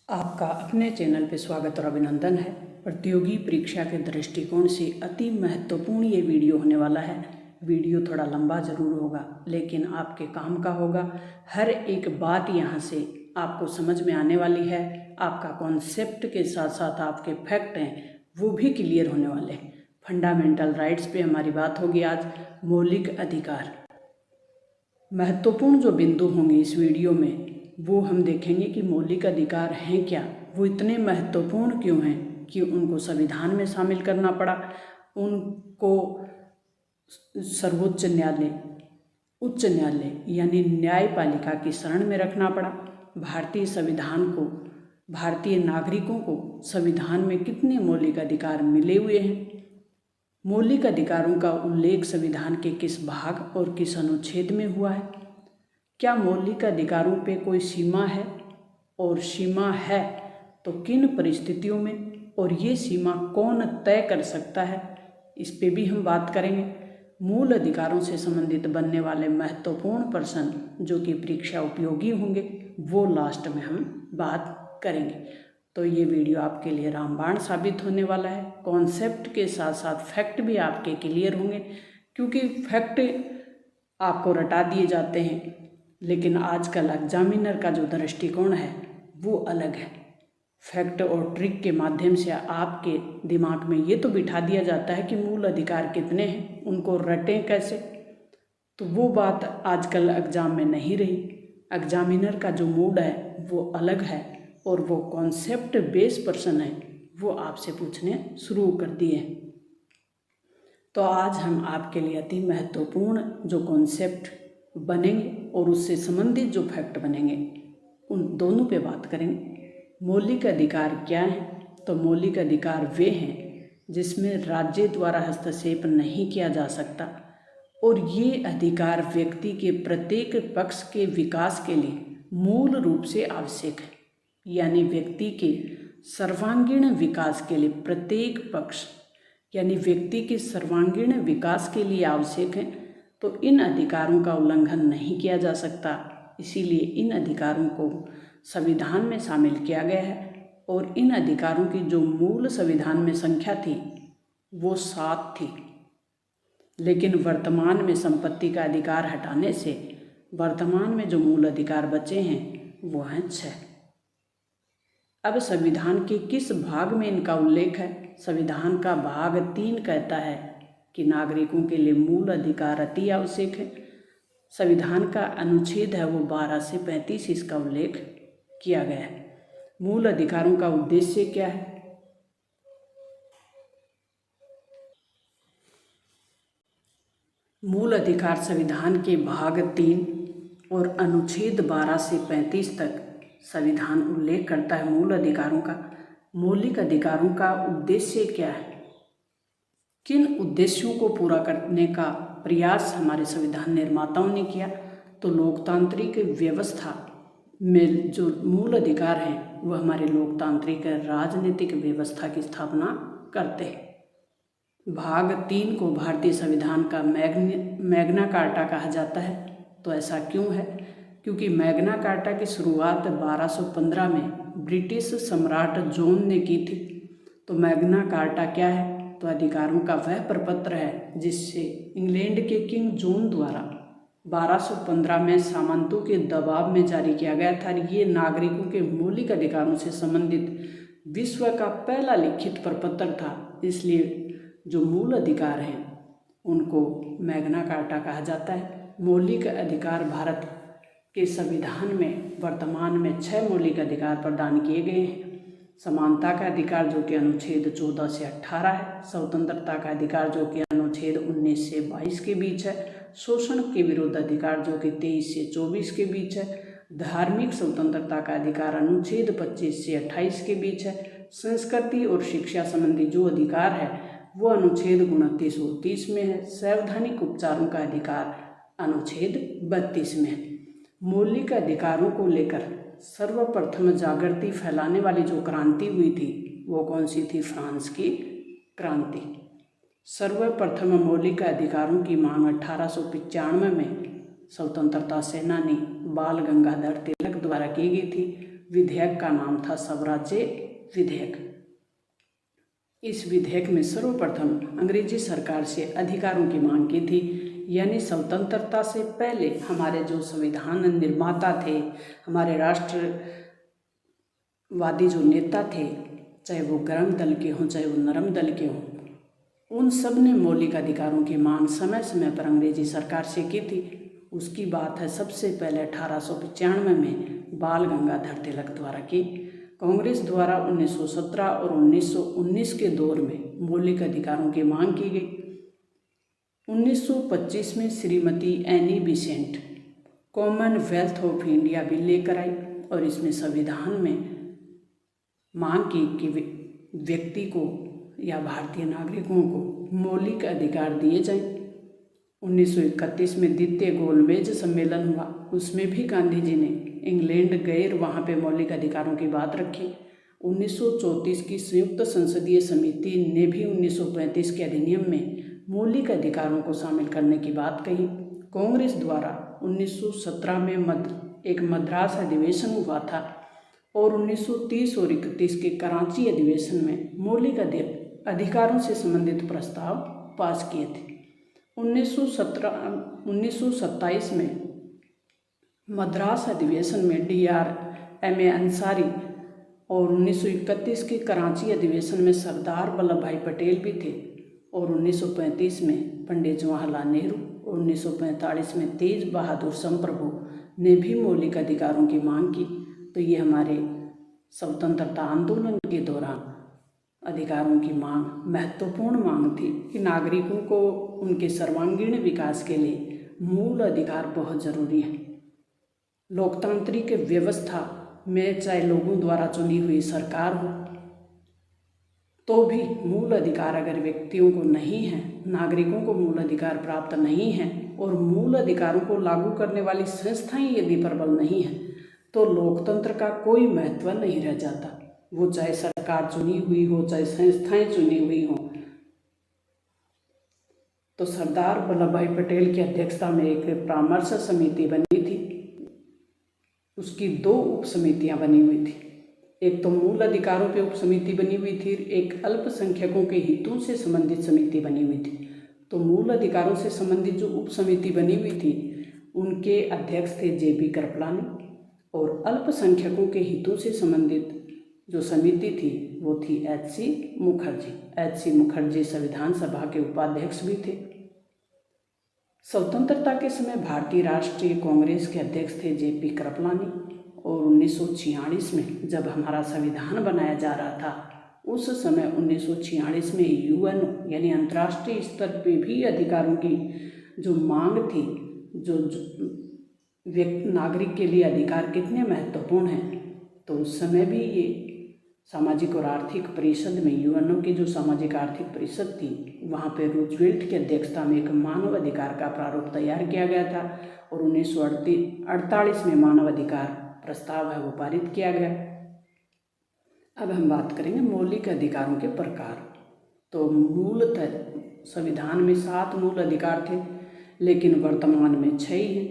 आपका अपने चैनल पे स्वागत और अभिनंदन है। प्रतियोगी परीक्षा के दृष्टिकोण से अति महत्वपूर्ण ये वीडियो होने वाला है। वीडियो थोड़ा लंबा ज़रूर होगा लेकिन आपके काम का होगा। हर एक बात यहाँ से आपको समझ में आने वाली है। आपका कॉन्सेप्ट के साथ साथ आपके फैक्ट हैं वो भी क्लियर होने वाले हैं। फंडामेंटल राइट्स पे हमारी बात होगी आज। मौलिक अधिकार, महत्वपूर्ण जो बिंदु होंगे इस वीडियो में वो हम देखेंगे कि मौलिक अधिकार हैं क्या, वो इतने महत्वपूर्ण क्यों हैं कि उनको संविधान में शामिल करना पड़ा, उनको सर्वोच्च न्यायालय, उच्च न्यायालय यानी न्यायपालिका की शरण में रखना पड़ा। भारतीय संविधान को, भारतीय नागरिकों को संविधान में कितने मौलिक अधिकार मिले हुए हैं, मौलिक अधिकारों का उल्लेख संविधान के किस भाग और किस अनुच्छेद में हुआ है, क्या मौलिक अधिकारों पे कोई सीमा है और सीमा है तो किन परिस्थितियों में, और ये सीमा कौन तय कर सकता है, इस पे भी हम बात करेंगे। मूल अधिकारों से संबंधित बनने वाले महत्वपूर्ण प्रश्न जो कि परीक्षा उपयोगी होंगे वो लास्ट में हम बात करेंगे। तो ये वीडियो आपके लिए रामबाण साबित होने वाला है। कॉन्सेप्ट के साथ साथ फैक्ट भी आपके क्लियर होंगे, क्योंकि फैक्ट आपको रटा दिए जाते हैं लेकिन आजकल एग्जामिनर का जो दृष्टिकोण है वो अलग है। फैक्ट और ट्रिक के माध्यम से आपके दिमाग में ये तो बिठा दिया जाता है कि मूल अधिकार कितने हैं, उनको रटें कैसे, तो वो बात आजकल एग्ज़ाम में नहीं रही। एग्जामिनर का जो मूड है वो अलग है और वो कॉन्सेप्ट बेस पर्सन है, वो आपसे पूछने शुरू कर दिए। तो आज हम आपके लिए अति महत्वपूर्ण जो कॉन्सेप्ट बनेंगे और उससे संबंधित जो फैक्ट बनेंगे उन दोनों पे बात करेंगे। मौलिक अधिकार क्या हैं? तो मौलिक अधिकार वे हैं जिसमें राज्य द्वारा हस्तक्षेप नहीं किया जा सकता और ये अधिकार व्यक्ति के प्रत्येक पक्ष के विकास के लिए मूल रूप से आवश्यक है। यानी व्यक्ति के सर्वांगीण विकास के लिए प्रत्येक पक्ष यानी व्यक्ति के सर्वांगीण विकास के लिए आवश्यक है, तो इन अधिकारों का उल्लंघन नहीं किया जा सकता। इसीलिए इन अधिकारों को संविधान में शामिल किया गया है और इन अधिकारों की जो मूल संविधान में संख्या थी वो 7 थी, लेकिन वर्तमान में संपत्ति का अधिकार हटाने से वर्तमान में जो मूल अधिकार बचे हैं वो हैं 6। अब संविधान के किस भाग में इनका उल्लेख है? संविधान का भाग 3 कहता है कि नागरिकों के लिए मूल अधिकार अति आवश्यक है। संविधान का अनुच्छेद है वो 12 से 35, इसका उल्लेख किया गया है। मूल अधिकारों का उद्देश्य क्या है? मूल अधिकार संविधान के भाग 3 और अनुच्छेद 12 से 35 तक संविधान उल्लेख करता है मूल अधिकारों का। मौलिक अधिकारों का उद्देश्य क्या है, किन उद्देश्यों को पूरा करने का प्रयास हमारे संविधान निर्माताओं ने किया? तो लोकतांत्रिक व्यवस्था में जो मूल अधिकार हैं वह हमारे लोकतांत्रिक राजनीतिक व्यवस्था की स्थापना करते हैं। भाग 3 को भारतीय संविधान का मैग्ना कार्टा कहा जाता है। तो ऐसा क्यों है? क्योंकि मैग्ना कार्टा की शुरुआत 1215 में ब्रिटिश सम्राट जॉन ने की थी। तो मैग्ना कार्टा क्या है? तो अधिकारों का वह प्रपत्र है जिससे इंग्लैंड के किंग जॉन द्वारा 1215 में सामंतों के दबाव में जारी किया गया था। ये नागरिकों के मौलिक अधिकारों से संबंधित विश्व का पहला लिखित प्रपत्र था। इसलिए जो मूल अधिकार हैं उनको मैग्ना कार्टा कहा जाता है। मौलिक अधिकार भारत के संविधान में वर्तमान में 6 मौलिक अधिकार प्रदान किए गए हैं। समानता का अधिकार जो कि अनुच्छेद 14 से 18 है। स्वतंत्रता का अधिकार जो कि अनुच्छेद 19 से 22 के बीच है। शोषण के विरुद्ध अधिकार जो कि 23 से 24 के बीच है। धार्मिक स्वतंत्रता का अधिकार अनुच्छेद 25 से 28 के बीच है। संस्कृति और शिक्षा संबंधी जो अधिकार है वो अनुच्छेद 29 और 30 में है। संवैधानिक उपचारों का अधिकार अनुच्छेद 32 में है। मौलिक अधिकारों को लेकर सर्वप्रथम जागृति फैलाने वाली जो क्रांति हुई थी वो कौन सी थी? फ्रांस की क्रांति। सर्वप्रथम मौलिक अधिकारों की मांग 1895 में स्वतंत्रता सेनानी बाल गंगाधर तिलक द्वारा की गई थी। विधेयक का नाम था स्वराज्य विधेयक। इस विधेयक में सर्वप्रथम अंग्रेजी सरकार से अधिकारों की मांग की थी, यानी स्वतंत्रता से पहले हमारे जो संविधान निर्माता थे, हमारे राष्ट्रवादी जो नेता थे, चाहे वो गर्म दल के हों चाहे वो नरम दल के हों, उन सब ने मौलिक अधिकारों की मांग समय समय पर अंग्रेजी सरकार से की थी। उसकी बात है सबसे पहले 1895 में बाल गंगाधर तिलक द्वारा की। कांग्रेस द्वारा 1917 और 1919 के दौर में मौलिक अधिकारों की मांग की गई। 1925 में Shrimati any Besant Commonwealth of India bill लेकर आई और इसमें संविधान में मांग की कि व्यक्ति को या भारतीय नागरिकों को मौलिक अधिकार दिए जाएं। 1931 में द्वितीय गोलमेज सम्मेलन हुआ, उसमें भी गांधी जी ने इंग्लैंड गए, वहाँ पे मौलिक अधिकारों की बात रखी। 1934 की संयुक्त संसदीय समिति ने भी 1935 के अधिनियम में मौलिक अधिकारों को शामिल करने की बात कही। कांग्रेस द्वारा 1917 में एक मद्रास अधिवेशन हुआ था और 1930 और 31 के कराची अधिवेशन में मौलिक अधिकारों से संबंधित प्रस्ताव पास किए थे। 1927 में मद्रास अधिवेशन में DR अंसारी और 1931 के कराची अधिवेशन में सरदार वल्लभ भाई पटेल भी थे और 1935 में पंडित जवाहरलाल नेहरू और 1945 में तेज बहादुर समप्रभु ने भी मौलिक अधिकारों की मांग की। तो ये हमारे स्वतंत्रता आंदोलन के दौरान अधिकारों की मांग महत्वपूर्ण मांग थी कि नागरिकों को उनके सर्वांगीण विकास के लिए मूल अधिकार बहुत ज़रूरी है। लोकतांत्रिक व्यवस्था में चाहे लोगों द्वारा चुनी हुई सरकार हो तो भी मूल अधिकार अगर व्यक्तियों को नहीं है, नागरिकों को मूल अधिकार प्राप्त नहीं है और मूल अधिकारों को लागू करने वाली संस्थाएं यदि प्रबल नहीं है तो लोकतंत्र का कोई महत्व नहीं रह जाता। वो चाहे सरकार चुनी हुई हो चाहे संस्थाएं चुनी हुई हो। तो सरदार वल्लभ भाई पटेल की अध्यक्षता में एक परामर्श समिति बनी थी, उसकी 2 उप समितियां बनी हुई थी। एक तो मूल अधिकारों पे उप समिति बनी हुई थी, एक अल्पसंख्यकों के हितों से संबंधित समिति बनी हुई थी। तो मूल अधिकारों से संबंधित जो उप समिति बनी हुई थी उनके अध्यक्ष थे JP कृपलानी और अल्पसंख्यकों के हितों से संबंधित जो समिति थी वो थी HC मुखर्जी। HC मुखर्जी संविधान सभा के उपाध्यक्ष भी थे। स्वतंत्रता के समय भारतीय राष्ट्रीय कांग्रेस के अध्यक्ष थे JP कृपलानी और 1946 में जब हमारा संविधान बनाया जा रहा था उस समय 1946 में UN यानी अंतर्राष्ट्रीय स्तर पे भी अधिकारों की जो मांग थी, जो नागरिक के लिए अधिकार कितने महत्वपूर्ण हैं, तो उस समय भी ये सामाजिक और आर्थिक परिषद में UN की जो सामाजिक आर्थिक परिषद थी वहाँ पे रूजवेल्ट की अध्यक्षता में एक मानव अधिकार का प्रारूप तैयार किया गया था और 1948 में मानव अधिकार प्रस्ताव है वो पारित किया गया। अब हम बात करेंगे मौलिक अधिकारों के प्रकार। तो मूलतः संविधान में 7 मूल अधिकार थे लेकिन वर्तमान में 6 ही हैं।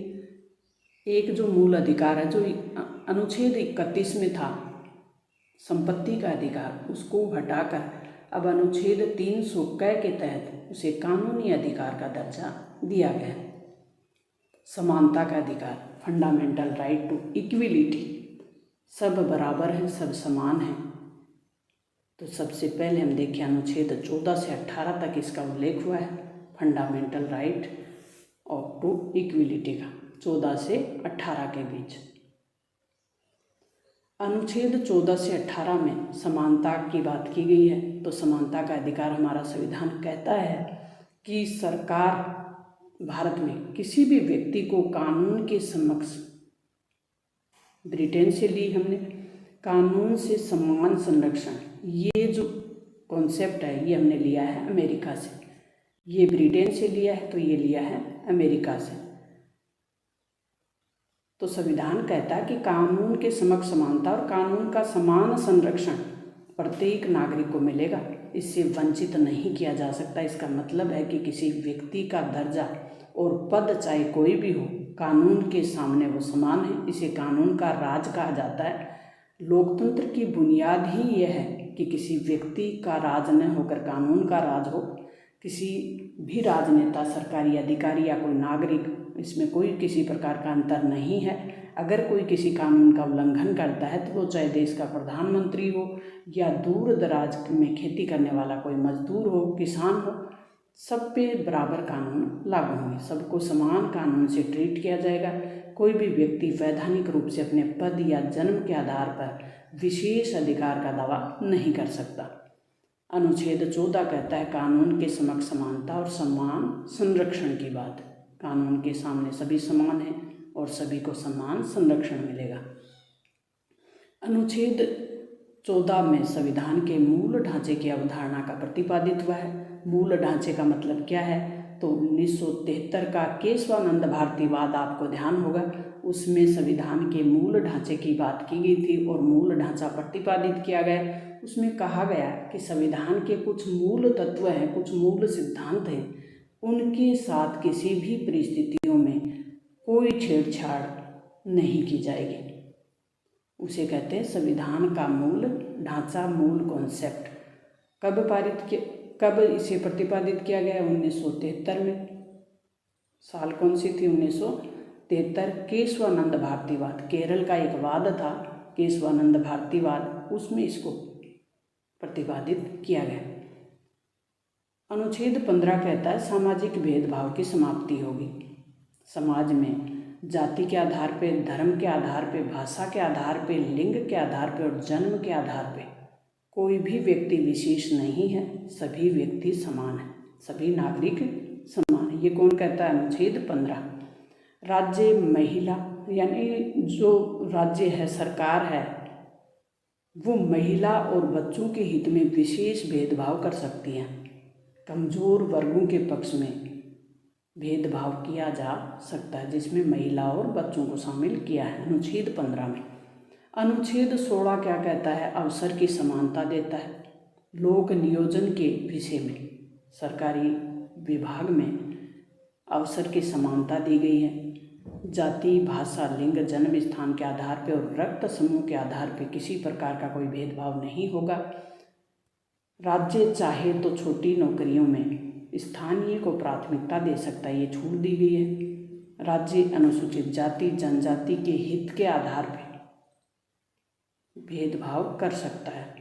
एक जो मूल अधिकार है जो अनुच्छेद 31 में था संपत्ति का अधिकार, उसको हटाकर अब अनुच्छेद 300 के तहत उसे कानूनी अधिकार का दर्जा दिया गया। समानता का अधिकार, फंडामेंटल राइट टू इक्विलिटी, सब बराबर हैं, सब समान हैं। तो सबसे पहले हम देखें अनुच्छेद 14 से 18 तक इसका उल्लेख हुआ है फंडामेंटल राइट और टू इक्विलिटी का, 14 से 18 के बीच। अनुच्छेद 14 से 18 में समानता की बात की गई है। तो समानता का अधिकार हमारा संविधान कहता है कि सरकार भारत में किसी भी व्यक्ति को कानून के समक्ष, ब्रिटेन से ली हमने कानून से समान संरक्षण, ये जो कॉन्सेप्ट है ये हमने लिया है अमेरिका से। ये ब्रिटेन से लिया है तो ये लिया है अमेरिका से। तो संविधान कहता है कि कानून के समक्ष समानता और कानून का समान संरक्षण प्रत्येक नागरिक को मिलेगा, इससे वंचित नहीं किया जा सकता। इसका मतलब है कि किसी व्यक्ति का दर्जा और पद चाहे कोई भी हो, कानून के सामने वो समान है। इसे कानून का राज कहा जाता है। लोकतंत्र की बुनियाद ही यह है कि किसी व्यक्ति का राज न होकर कानून का राज हो। किसी भी राजनेता, सरकारी अधिकारी या कोई नागरिक, इसमें कोई किसी प्रकार का अंतर नहीं है। अगर कोई किसी कानून का उल्लंघन करता है तो वो चाहे देश का प्रधानमंत्री हो या दूर दराज में खेती करने वाला कोई मजदूर हो, किसान हो, सब पे बराबर कानून लागू होंगे। सबको समान कानून से ट्रीट किया जाएगा। कोई भी व्यक्ति वैधानिक रूप से अपने पद या जन्म के आधार पर विशेष अधिकार का दावा नहीं कर सकता। अनुच्छेद 14 कहता है कानून के समक्ष समानता और सम्मान संरक्षण की बात। कानून के सामने सभी समान हैं और सभी को समान संरक्षण मिलेगा। अनुच्छेद 14 में संविधान के मूल ढांचे की अवधारणा का प्रतिपादित हुआ है। मूल ढांचे का मतलब क्या है? तो 1973 का केशवानंद भारतीवाद आपको ध्यान होगा, उसमें संविधान के मूल ढांचे की बात की गई थी और मूल ढांचा प्रतिपादित किया गया। उसमें कहा गया कि संविधान के कुछ मूल तत्व हैं, कुछ मूल सिद्धांत हैं, उनके साथ किसी भी परिस्थितियों में कोई छेड़छाड़ नहीं की जाएगी। उसे कहते हैं संविधान का मूल ढांचा, मूल कॉन्सेप्ट। कब इसे प्रतिपादित किया गया? 1973 में। साल कौन सी थी? 1973। केशवानंद भारतीवाद, केरल का एक वाद था केशवानंद भारतीवाद, उसमें इसको प्रतिपादित किया गया। अनुच्छेद 15 कहता है सामाजिक भेदभाव की समाप्ति होगी। समाज में जाति के आधार पे, धर्म के आधार पे, भाषा के आधार पे, लिंग के आधार पे और जन्म के आधार पे कोई भी व्यक्ति विशेष नहीं है। सभी व्यक्ति समान हैं, सभी नागरिक समान हैं। ये कौन कहता है? अनुच्छेद 15। राज्य, महिला, यानी जो राज्य है, सरकार है, वो महिला और बच्चों के हित में विशेष भेदभाव कर सकती हैं। कमज़ोर वर्गों के पक्ष में भेदभाव किया जा सकता है, जिसमें महिला और बच्चों को शामिल किया है अनुच्छेद 15 में। अनुच्छेद 16 क्या कहता है? अवसर की समानता देता है। लोक नियोजन के विषय में सरकारी विभाग में अवसर की समानता दी गई है। जाति, भाषा, लिंग, जन्म स्थान के आधार पर और रक्त समूह के आधार पर किसी प्रकार का कोई भेदभाव नहीं होगा। राज्य चाहे तो छोटी नौकरियों में स्थानीय को प्राथमिकता दे सकता है, ये छूट दी गई है। राज्य अनुसूचित जाति, जनजाति के हित के आधार पर भेदभाव कर सकता है,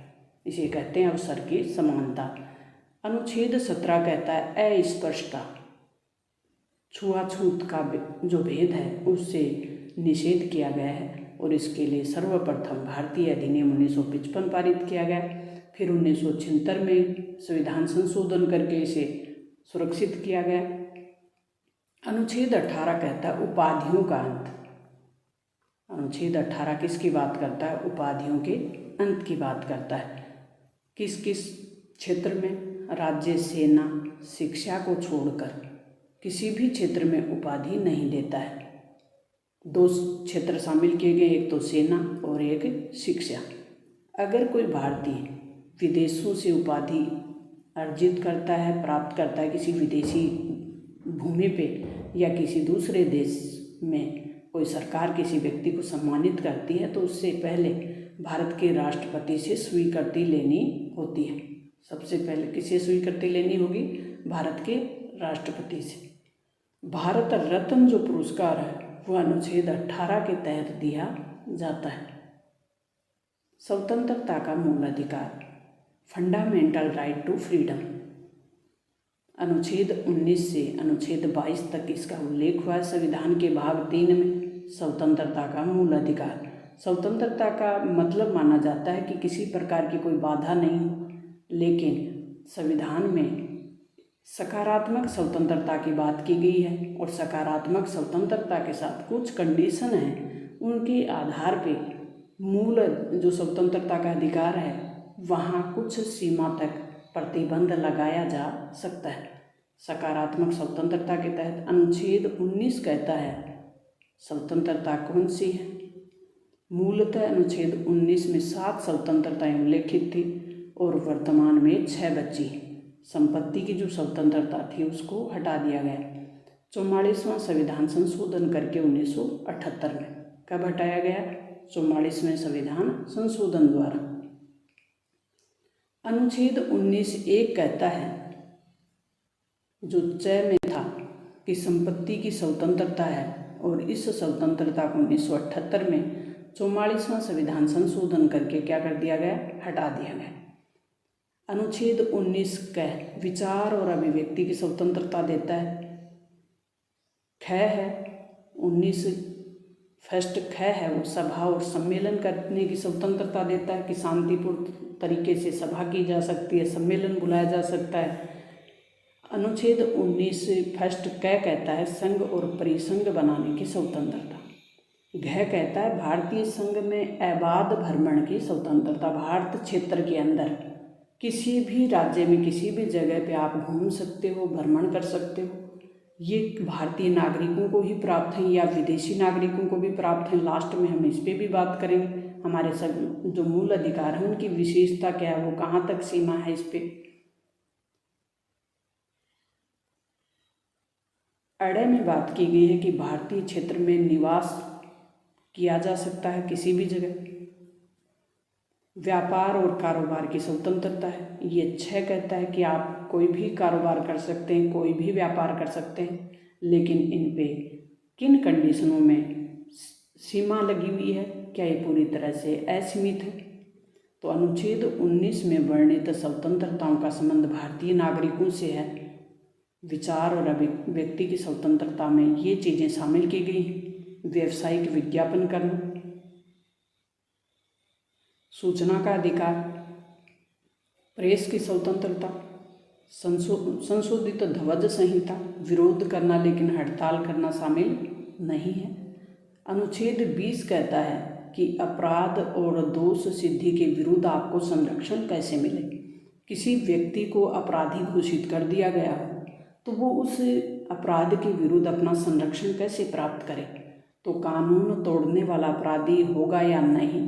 इसे कहते हैं अवसर की समानता। अनुच्छेद 17 कहता है अस्पृश्यता, छुआछूत का जो भेद है उससे निषेध किया गया है और इसके लिए सर्वप्रथम भारतीय अधिनियम 1955 पारित किया गया। फिर 1976 में संविधान संशोधन करके इसे सुरक्षित किया गया। अनुच्छेद 18 कहता है उपाधियों का अंत। अनुच्छेद 18 किसकी बात करता है? उपाधियों के अंत की बात करता है। किस किस क्षेत्र में? राज्य, सेना, शिक्षा को छोड़कर किसी भी क्षेत्र में उपाधि नहीं देता है। 2 क्षेत्र शामिल किए गए, एक तो सेना और एक शिक्षा। अगर कोई भारतीय विदेशों से उपाधि अर्जित करता है, प्राप्त करता है किसी विदेशी भूमि पे, या किसी दूसरे देश में कोई सरकार किसी व्यक्ति को सम्मानित करती है, तो उससे पहले भारत के राष्ट्रपति से स्वीकृति लेनी होती है। सबसे पहले किसे स्वीकृति लेनी होगी? भारत के राष्ट्रपति से। भारत रत्न जो पुरस्कार है वह अनुच्छेद 18 के तहत दिया जाता है। स्वतंत्रता का मूल अधिकार, फंडामेंटल राइट टू फ्रीडम, अनुच्छेद 19 से अनुच्छेद 22 तक इसका उल्लेख हुआ है संविधान के भाग 3 में। स्वतंत्रता का मूल अधिकार, स्वतंत्रता का मतलब माना जाता है कि किसी प्रकार की कोई बाधा नहीं हो, लेकिन संविधान में सकारात्मक स्वतंत्रता की बात की गई है और सकारात्मक स्वतंत्रता के साथ कुछ कंडीशन हैं, उनके आधार पे मूल जो स्वतंत्रता का अधिकार है वहाँ कुछ सीमा तक प्रतिबंध लगाया जा सकता है। सकारात्मक स्वतंत्रता के तहत अनुच्छेद 19 कहता है स्वतंत्रता कौन सी है? मूलतः अनुच्छेद 19 में 7 स्वतंत्रताएं उल्लेखित थी और वर्तमान में 6 बची। संपत्ति की जो स्वतंत्रता थी उसको हटा दिया गया 44वां संविधान संशोधन करके 1978 में। कब हटाया गया? 44वें संविधान संशोधन द्वारा। अनुच्छेद 19(1) कहता है, जो 6 में था कि संपत्ति की स्वतंत्रता है, और इस स्वतंत्रता को 1978 में 44वां संविधान संशोधन करके क्या कर दिया गया, हटा दिया गया। अनुच्छेद 19 क विचार और अभिव्यक्ति की स्वतंत्रता देता है। ख है 19 फर्स्ट ख है वो सभा और सम्मेलन करने की स्वतंत्रता देता है कि शांतिपूर्ण तरीके से सभा की जा सकती है, सम्मेलन बुलाया जा सकता है। अनुच्छेद 19 फर्स्ट क कहता है संघ और परिसंघ बनाने की स्वतंत्रता। घ कहता है भारतीय संघ में अबाध भ्रमण की स्वतंत्रता। भारत क्षेत्र के अंदर किसी भी राज्य में किसी भी जगह पे आप घूम सकते हो, भ्रमण कर सकते हो। ये भारतीय नागरिकों को ही प्राप्त है या विदेशी नागरिकों को भी प्राप्त है। लास्ट में हम इस पे भी बात करेंगे। हमारे सब जो मूल अधिकार हैं उनकी विशेषता क्या है, वो कहाँ तक सीमा है, इस पे। अड़े में बात की गई है कि भारतीय क्षेत्र में निवास किया जा सकता है किसी भी जगह। व्यापार और कारोबार की स्वतंत्रता है। ये 6 कहता है कि आप कोई भी कारोबार कर सकते हैं, कोई भी व्यापार कर सकते हैं, लेकिन इन पे किन कंडीशनों में सीमा लगी हुई है, क्या ये पूरी तरह से असीमित है। तो अनुच्छेद 19 में वर्णित स्वतंत्रताओं का संबंध भारतीय नागरिकों से है। विचार और अभिव्यक्ति की स्वतंत्रता में ये चीज़ें शामिल की गई हैं। व्यावसायिक विज्ञापन करना, सूचना का अधिकार, प्रेस की स्वतंत्रता, संशोधित ध्वज संहिता, विरोध करना लेकिन हड़ताल करना शामिल नहीं है। अनुच्छेद 20 कहता है कि अपराध और दोष सिद्धि के विरुद्ध आपको संरक्षण कैसे मिले। किसी व्यक्ति को अपराधी घोषित कर दिया गया हो तो वो उस अपराध के विरुद्ध अपना संरक्षण कैसे प्राप्त करे। तो कानून तोड़ने वाला अपराधी होगा या नहीं।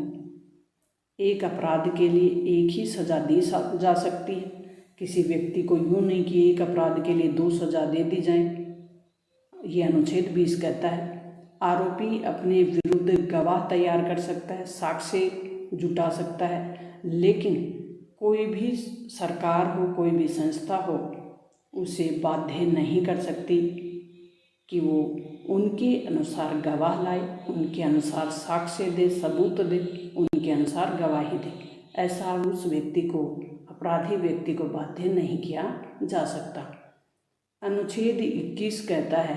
एक अपराध के लिए एक ही सज़ा दी जा सकती है। किसी व्यक्ति को यूँ नहीं कि एक अपराध के लिए 2 सज़ा दे दी जाए। ये अनुच्छेद 20 कहता है। आरोपी अपने विरुद्ध गवाह तैयार कर सकता है, साक्ष्य जुटा सकता है, लेकिन कोई भी सरकार हो, कोई भी संस्था हो, उसे बाध्य नहीं कर सकती कि वो उनके अनुसार गवाह लाए, उनके अनुसार साक्ष्य दे, सबूत दे, उनके अनुसार गवाही दे। ऐसा उस व्यक्ति को, अपराधी व्यक्ति को बाध्य नहीं किया जा सकता। अनुच्छेद 21 कहता है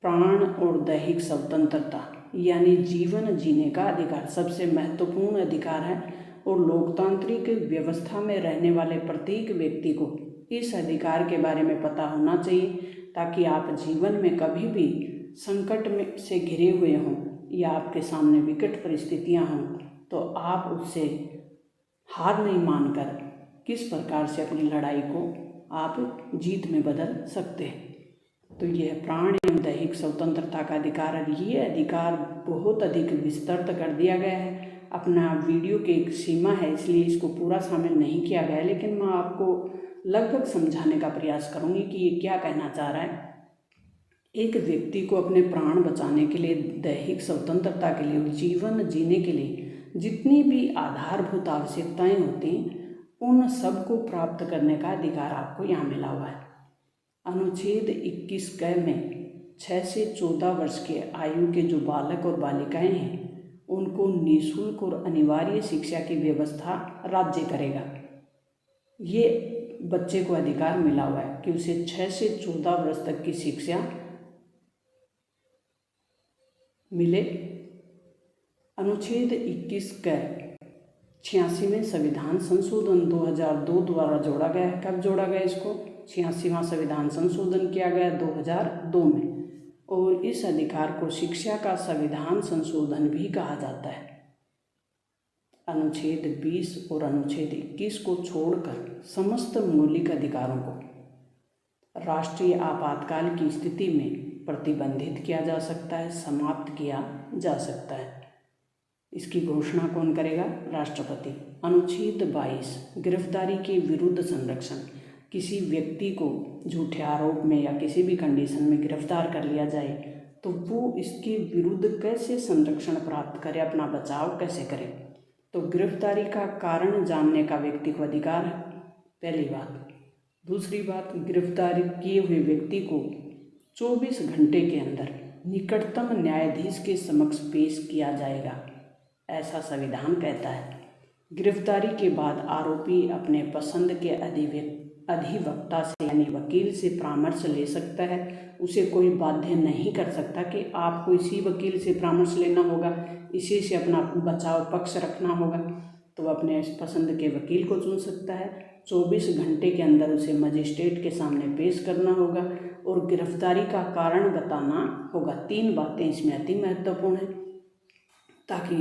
प्राण और दैहिक स्वतंत्रता, यानी जीवन जीने का अधिकार सबसे महत्वपूर्ण अधिकार है और लोकतांत्रिक व्यवस्था में रहने वाले प्रत्येक व्यक्ति को इस अधिकार के बारे में पता होना चाहिए, ताकि आप जीवन में कभी भी संकट में से घिरे हुए हों या आपके सामने विकट परिस्थितियां हों तो आप उससे हार नहीं मानकर किस प्रकार से अपनी लड़ाई को आप जीत में बदल सकते हैं। तो यह प्राण एवं दैहिक स्वतंत्रता का अधिकार है। ये अधिकार बहुत अधिक विस्तृत कर दिया गया है। अपना वीडियो की एक सीमा है, इसलिए इसको पूरा शामिल नहीं किया गया है, लेकिन मैं आपको लगभग समझाने का प्रयास करूंगी कि ये क्या कहना चाह रहा है। एक व्यक्ति को अपने प्राण बचाने के लिए, दैहिक स्वतंत्रता के लिए और जीवन जीने के लिए जितनी भी आधारभूत आवश्यकताएं होती हैं उन सब को प्राप्त करने का अधिकार आपको यहाँ मिला हुआ है। अनुच्छेद 21 क में 6 से 14 वर्ष के आयु के जो बालक और बालिकाएं हैं उनको निःशुल्क और अनिवार्य शिक्षा की व्यवस्था राज्य करेगा। ये बच्चे को अधिकार मिला हुआ है कि उसे 6 से 14 वर्ष तक की शिक्षा मिले। अनुच्छेद 21 का 86वें संविधान संशोधन 2002 द्वारा जोड़ा गया है। कब जोड़ा गया इसको? 86वां संविधान संशोधन किया गया 2002 में, और इस अधिकार को शिक्षा का संविधान संशोधन भी कहा जाता है। अनुच्छेद 20 और अनुच्छेद 21 को छोड़कर समस्त मौलिक अधिकारों को राष्ट्रीय आपातकाल की स्थिति में प्रतिबंधित किया जा सकता है, समाप्त किया जा सकता है। इसकी घोषणा कौन करेगा? राष्ट्रपति। अनुच्छेद 22 गिरफ्तारी के विरुद्ध संरक्षण। किसी व्यक्ति को झूठे आरोप में या किसी भी कंडीशन में गिरफ्तार कर लिया जाए तो वो इसके विरुद्ध कैसे संरक्षण प्राप्त करे, अपना बचाव कैसे करे। तो गिरफ्तारी का कारण जानने का व्यक्ति को अधिकार है, पहली बात। दूसरी बात, गिरफ्तार किए हुए व्यक्ति को 24 घंटे के अंदर निकटतम न्यायाधीश के समक्ष पेश किया जाएगा, ऐसा संविधान कहता है। गिरफ्तारी के बाद आरोपी अपने पसंद के अधिवक्ता से यानी वकील से परामर्श ले सकता है। उसे कोई बाध्य नहीं कर सकता कि आपको इसी वकील से परामर्श लेना होगा, इसी से अपना बचाव पक्ष रखना होगा। तो अपने पसंद के वकील को चुन सकता है। 24 घंटे के अंदर उसे मजिस्ट्रेट के सामने पेश करना होगा और गिरफ्तारी का कारण बताना होगा। 3 बातें इसमें अति महत्वपूर्ण हैं, ताकि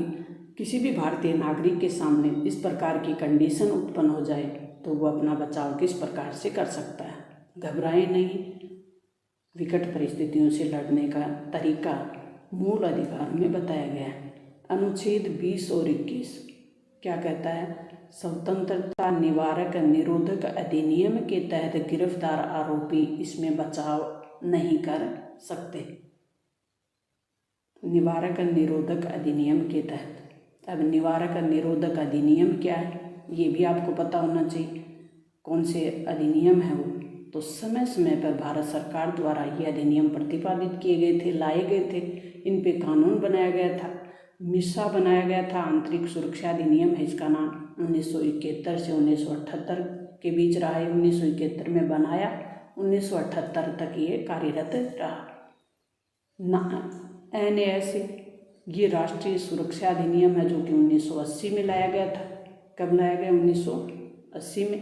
किसी भी भारतीय नागरिक के सामने इस प्रकार की कंडीशन उत्पन्न हो जाए तो वो अपना बचाव किस प्रकार से कर सकता है। घबराए नहीं, विकट परिस्थितियों से लड़ने का तरीका मूल अधिकार में बताया गया है। अनुच्छेद 20 और 21 क्या कहता है? स्वतंत्रता निवारक निरोधक अधिनियम के तहत गिरफ्तार आरोपी इसमें बचाव नहीं कर सकते। निवारक निरोधक अधिनियम के तहत। अब निवारक निरोधक अधिनियम क्या है ये भी आपको पता होना चाहिए, कौन से अधिनियम है वो। तो समय समय पर भारत सरकार द्वारा ये अधिनियम प्रतिपादित किए गए थे, लाए गए थे, इन पे कानून बनाया गया था, मिसा बनाया गया था। आंतरिक सुरक्षा अधिनियम है इसका नाम। 1971 से 1978 के बीच रहा है। 1971 में बनाया, 1978 तक ये कार्यरत रहा। NAS ये राष्ट्रीय सुरक्षा अधिनियम है जो कि 1980 में लाया गया था। कब लाया गया? 1980 में।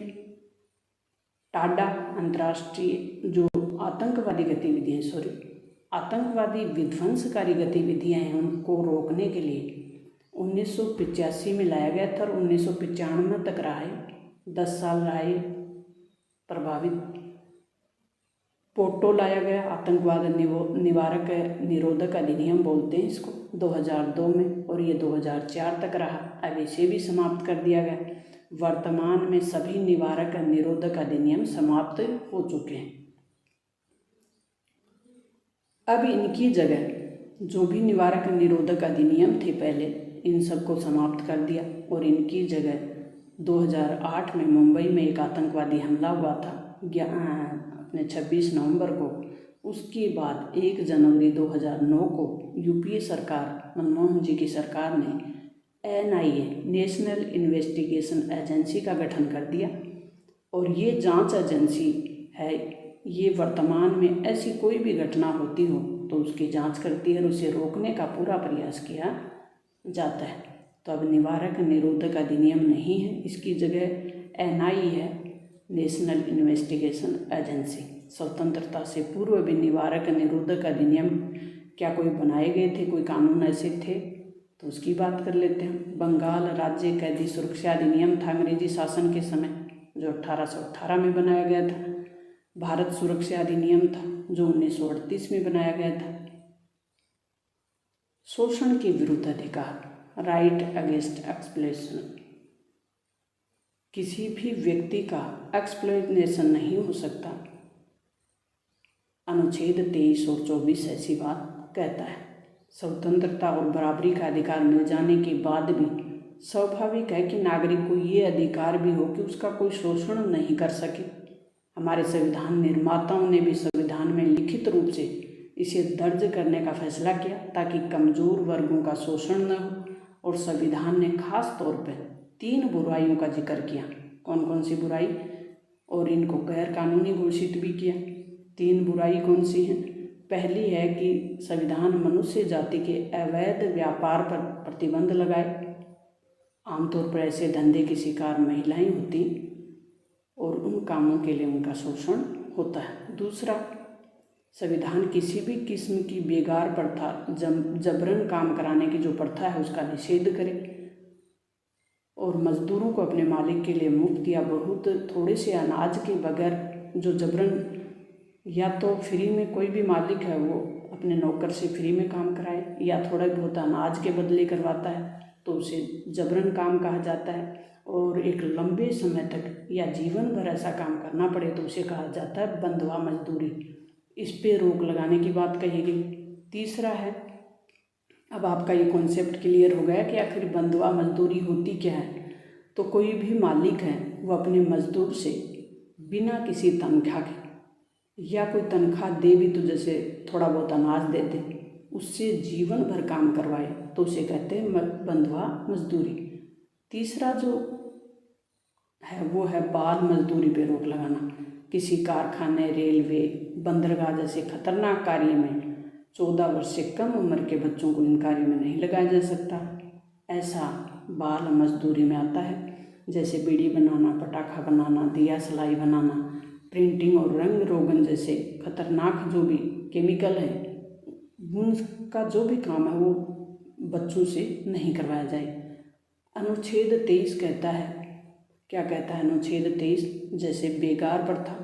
टाडा अंतर्राष्ट्रीय जो आतंकवादी विध्वंसकारी गतिविधियां हैं उनको रोकने के लिए 1985 में लाया गया था और 1995 तक रहा है, 10 साल रहा है प्रभावित। पोर्टो लाया गया, आतंकवाद निवारक निरोधक अधिनियम बोलते हैं इसको, 2002 में, और ये 2004 तक रहा। अब इसे भी समाप्त कर दिया गया। वर्तमान में सभी निवारक निरोधक अधिनियम समाप्त हो चुके हैं। अब इनकी जगह जो भी निवारक निरोधक अधिनियम थे पहले, इन सबको समाप्त कर दिया और इनकी जगह 2008 में मुंबई में एक आतंकवादी हमला हुआ था अपने 26 नवंबर को। उसके बाद 1 जनवरी 2009 को यूपीए सरकार, मनमोहन जी की सरकार ने NIA नेशनल इन्वेस्टिगेशन एजेंसी का गठन कर दिया और ये जांच एजेंसी है। ये वर्तमान में ऐसी कोई भी घटना होती हो तो उसकी जांच करती है और उसे रोकने का पूरा प्रयास किया जाता है। तो अब निवारक निरोधक अधिनियम नहीं है, इसकी जगह NIA है, नेशनल इन्वेस्टिगेशन एजेंसी। स्वतंत्रता से पूर्व भी निवारक निरोधक अधिनियम क्या कोई बनाए गए थे, कोई कानून ऐसे थे? तो उसकी बात कर लेते हैं। बंगाल राज्य कैदी सुरक्षा अधिनियम था अंग्रेजी शासन के समय, जो 1818 में बनाया गया था। भारत सुरक्षा अधिनियम था जो 1938 में बनाया गया था। शोषण के विरुद्ध अधिकार, राइट अगेंस्ट एक्सप्लॉइटेशन, किसी भी व्यक्ति का एक्सप्लॉइटेशन नहीं हो सकता। अनुच्छेद 23 और 24 ऐसी बात कहता है। स्वतंत्रता और बराबरी का अधिकार मिल जाने के बाद भी स्वाभाविक है कि नागरिक को ये अधिकार भी हो कि उसका कोई शोषण नहीं कर सके। हमारे संविधान निर्माताओं ने भी संविधान में लिखित रूप से इसे दर्ज करने का फैसला किया ताकि कमज़ोर वर्गों का शोषण न हो। और संविधान ने खास तौर पर 3 बुराइयों का जिक्र किया। कौन कौन सी बुराई? और इनको गैर कानूनी घोषित भी किया। 3 बुराई कौन सी हैं? पहली है कि संविधान मनुष्य जाति के अवैध व्यापार पर प्रतिबंध लगाए। आमतौर पर ऐसे धंधे की शिकार महिलाएं होती और उन कामों के लिए उनका शोषण होता है। दूसरा, संविधान किसी भी किस्म की बेगार प्रथा, जबरन काम कराने की जो प्रथा है उसका निषेध करे और मजदूरों को अपने मालिक के लिए मुफ्त या बहुत थोड़े से अनाज के बगैर जो जबरन, या तो फ्री में कोई भी मालिक है वो अपने नौकर से फ्री में काम कराए या थोड़ा बहुत अनाज के बदले करवाता है तो उसे जबरन काम कहा जाता है। और एक लंबे समय तक या जीवन भर ऐसा काम करना पड़े तो उसे कहा जाता है बंधुआ मजदूरी। इस पे रोक लगाने की बात कही गई। तीसरा है, अब आपका ये कॉन्सेप्ट क्लियर हो गया कि आखिर बंधुआ मजदूरी होती क्या है। तो कोई भी मालिक है वो अपने मजदूर से बिना किसी तनख्वाह के, या कोई तनख्वाह दे भी तो जैसे थोड़ा बहुत अनाज दे दे, उससे जीवन भर काम करवाए तो उसे कहते हैं बंधुआ मजदूरी। तीसरा जो है वो है बाल मजदूरी पे रोक लगाना। किसी कारखाने, रेलवे, बंदरगाह जैसे खतरनाक कार्य में 14 वर्ष से कम उम्र के बच्चों को इन कार्यों में नहीं लगाया जा सकता। ऐसा बाल मजदूरी में आता है। जैसे बीड़ी बनाना, पटाखा बनाना, दिया सलाई बनाना, प्रिंटिंग और रंग रोगन जैसे खतरनाक जो भी केमिकल है, उनका जो भी काम है वो बच्चों से नहीं करवाया जाए। अनुच्छेद 23 कहता है, क्या कहता है अनुच्छेद 23? जैसे बेगार प्रथा,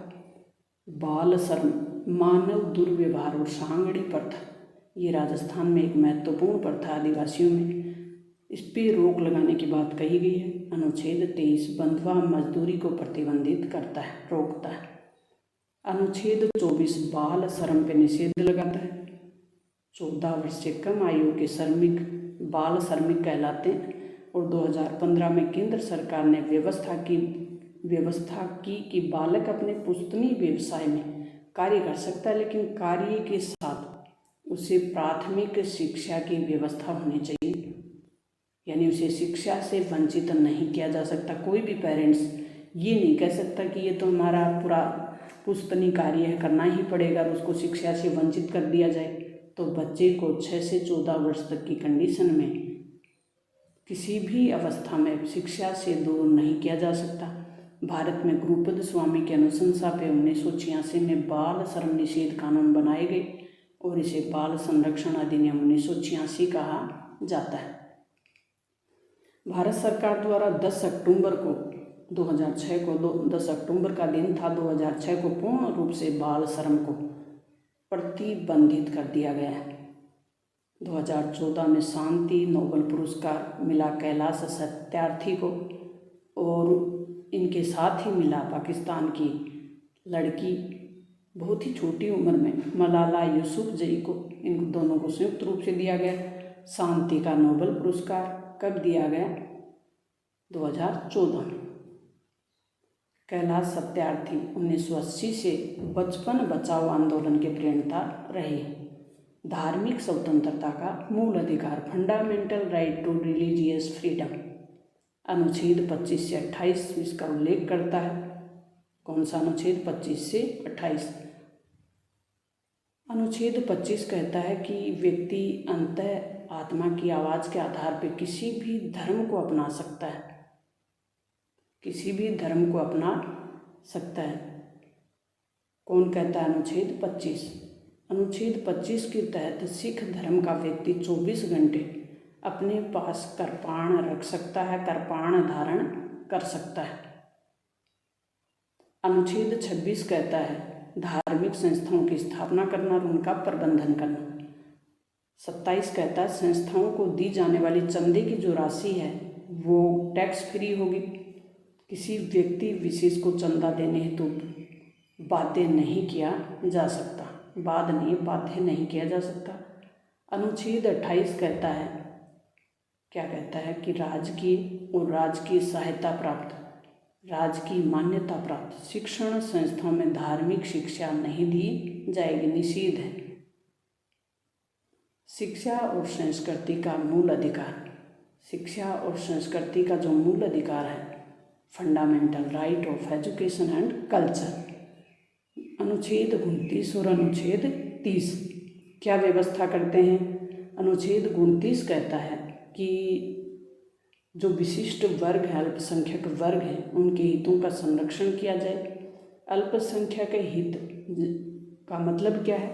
बाल श्रम, मानव दुर्व्यवहार और सांगड़ी प्रथा, ये राजस्थान में एक महत्वपूर्ण प्रथा आदिवासियों में, इस पे रोक लगाने की बात कही गई है। अनुच्छेद 23 बंधुआ मजदूरी को प्रतिबंधित करता है, रोकता है। अनुच्छेद 24 बाल श्रम पे निषेध लगाता है। 14 वर्ष से कम आयु के श्रमिक बाल श्रमिक कहलाते हैं। और 2015 में केंद्र सरकार ने व्यवस्था की कि बालक अपने पुश्तनी व्यवसाय में कार्य कर सकता है, लेकिन कार्य के साथ उसे प्राथमिक शिक्षा की व्यवस्था होनी चाहिए, यानी उसे शिक्षा से वंचित नहीं किया जा सकता। कोई भी पेरेंट्स ये नहीं कह सकता कि ये तो हमारा पूरा पुश्तनी कार्य है, करना ही पड़ेगा, और उसको शिक्षा से वंचित कर दिया जाए। तो बच्चे को 6 से 14 वर्ष तक की कंडीशन में किसी भी अवस्था में शिक्षा से दूर नहीं किया जा सकता। भारत में गुरुपद स्वामी की अनुशंसा पे 1986 में बाल श्रम निषेध कानून बनाए गए और इसे बाल संरक्षण अधिनियम 1986 कहा जाता है। भारत सरकार द्वारा 10 अक्टूबर को 2006 को 10 अक्टूबर का दिन था 2006 को पूर्ण रूप से बाल श्रम को प्रतिबंधित कर दिया गया है। 2014 में शांति नोबेल पुरस्कार मिला कैलाश सत्यार्थी को, और इनके साथ ही मिला पाकिस्तान की लड़की बहुत ही छोटी उम्र में मलाला यूसुफजई को। इन दोनों को संयुक्त रूप से दिया गया शांति का नोबेल पुरस्कार। कब दिया गया? 2014 में। कैलाश सत्यार्थी 1980 से बचपन बचाओ आंदोलन के प्रेरणा रहे। धार्मिक स्वतंत्रता का मूल अधिकार, fundamental right to religious freedom, अनुच्छेद 25 से 28 इसका उल्लेख करता है। कौन सा अनुच्छेद? 25 से 28। अनुच्छेद 25 कहता है कि व्यक्ति अंतः आत्मा की आवाज़ के आधार पर किसी भी धर्म को अपना सकता है, किसी भी धर्म को अपना सकता है। कौन कहता है? अनुच्छेद 25। अनुच्छेद 25 के तहत सिख धर्म का व्यक्ति 24 घंटे अपने पास कृपाण रख सकता है, कृपाण धारण कर सकता है। अनुच्छेद 26 कहता है धार्मिक संस्थाओं की स्थापना करना और उनका प्रबंधन करना। 27 कहता है संस्थाओं को दी जाने वाली चंदे की जो राशि है वो टैक्स फ्री होगी। किसी व्यक्ति विशेष को चंदा देने हेतु बाध्य नहीं किया जा सकता, बाध्य नहीं किया जा सकता। अनुच्छेद 28 कहता है, क्या कहता है कि राजकीय और राजकीय सहायता प्राप्त, राजकीय मान्यता प्राप्त शिक्षण संस्थाओं में धार्मिक शिक्षा नहीं दी जाएगी, निषेध है। शिक्षा और संस्कृति का मूल अधिकार, शिक्षा और संस्कृति का जो मूल अधिकार है, fundamental right of education and culture. अनुच्छेद 29 और अनुच्छेद 30 क्या व्यवस्था करते हैं? अनुच्छेद 29 कहता है कि जो विशिष्ट वर्ग है, अल्पसंख्यक वर्ग हैं, उनके हितों का संरक्षण किया जाए। अल्पसंख्यक हित का मतलब क्या है?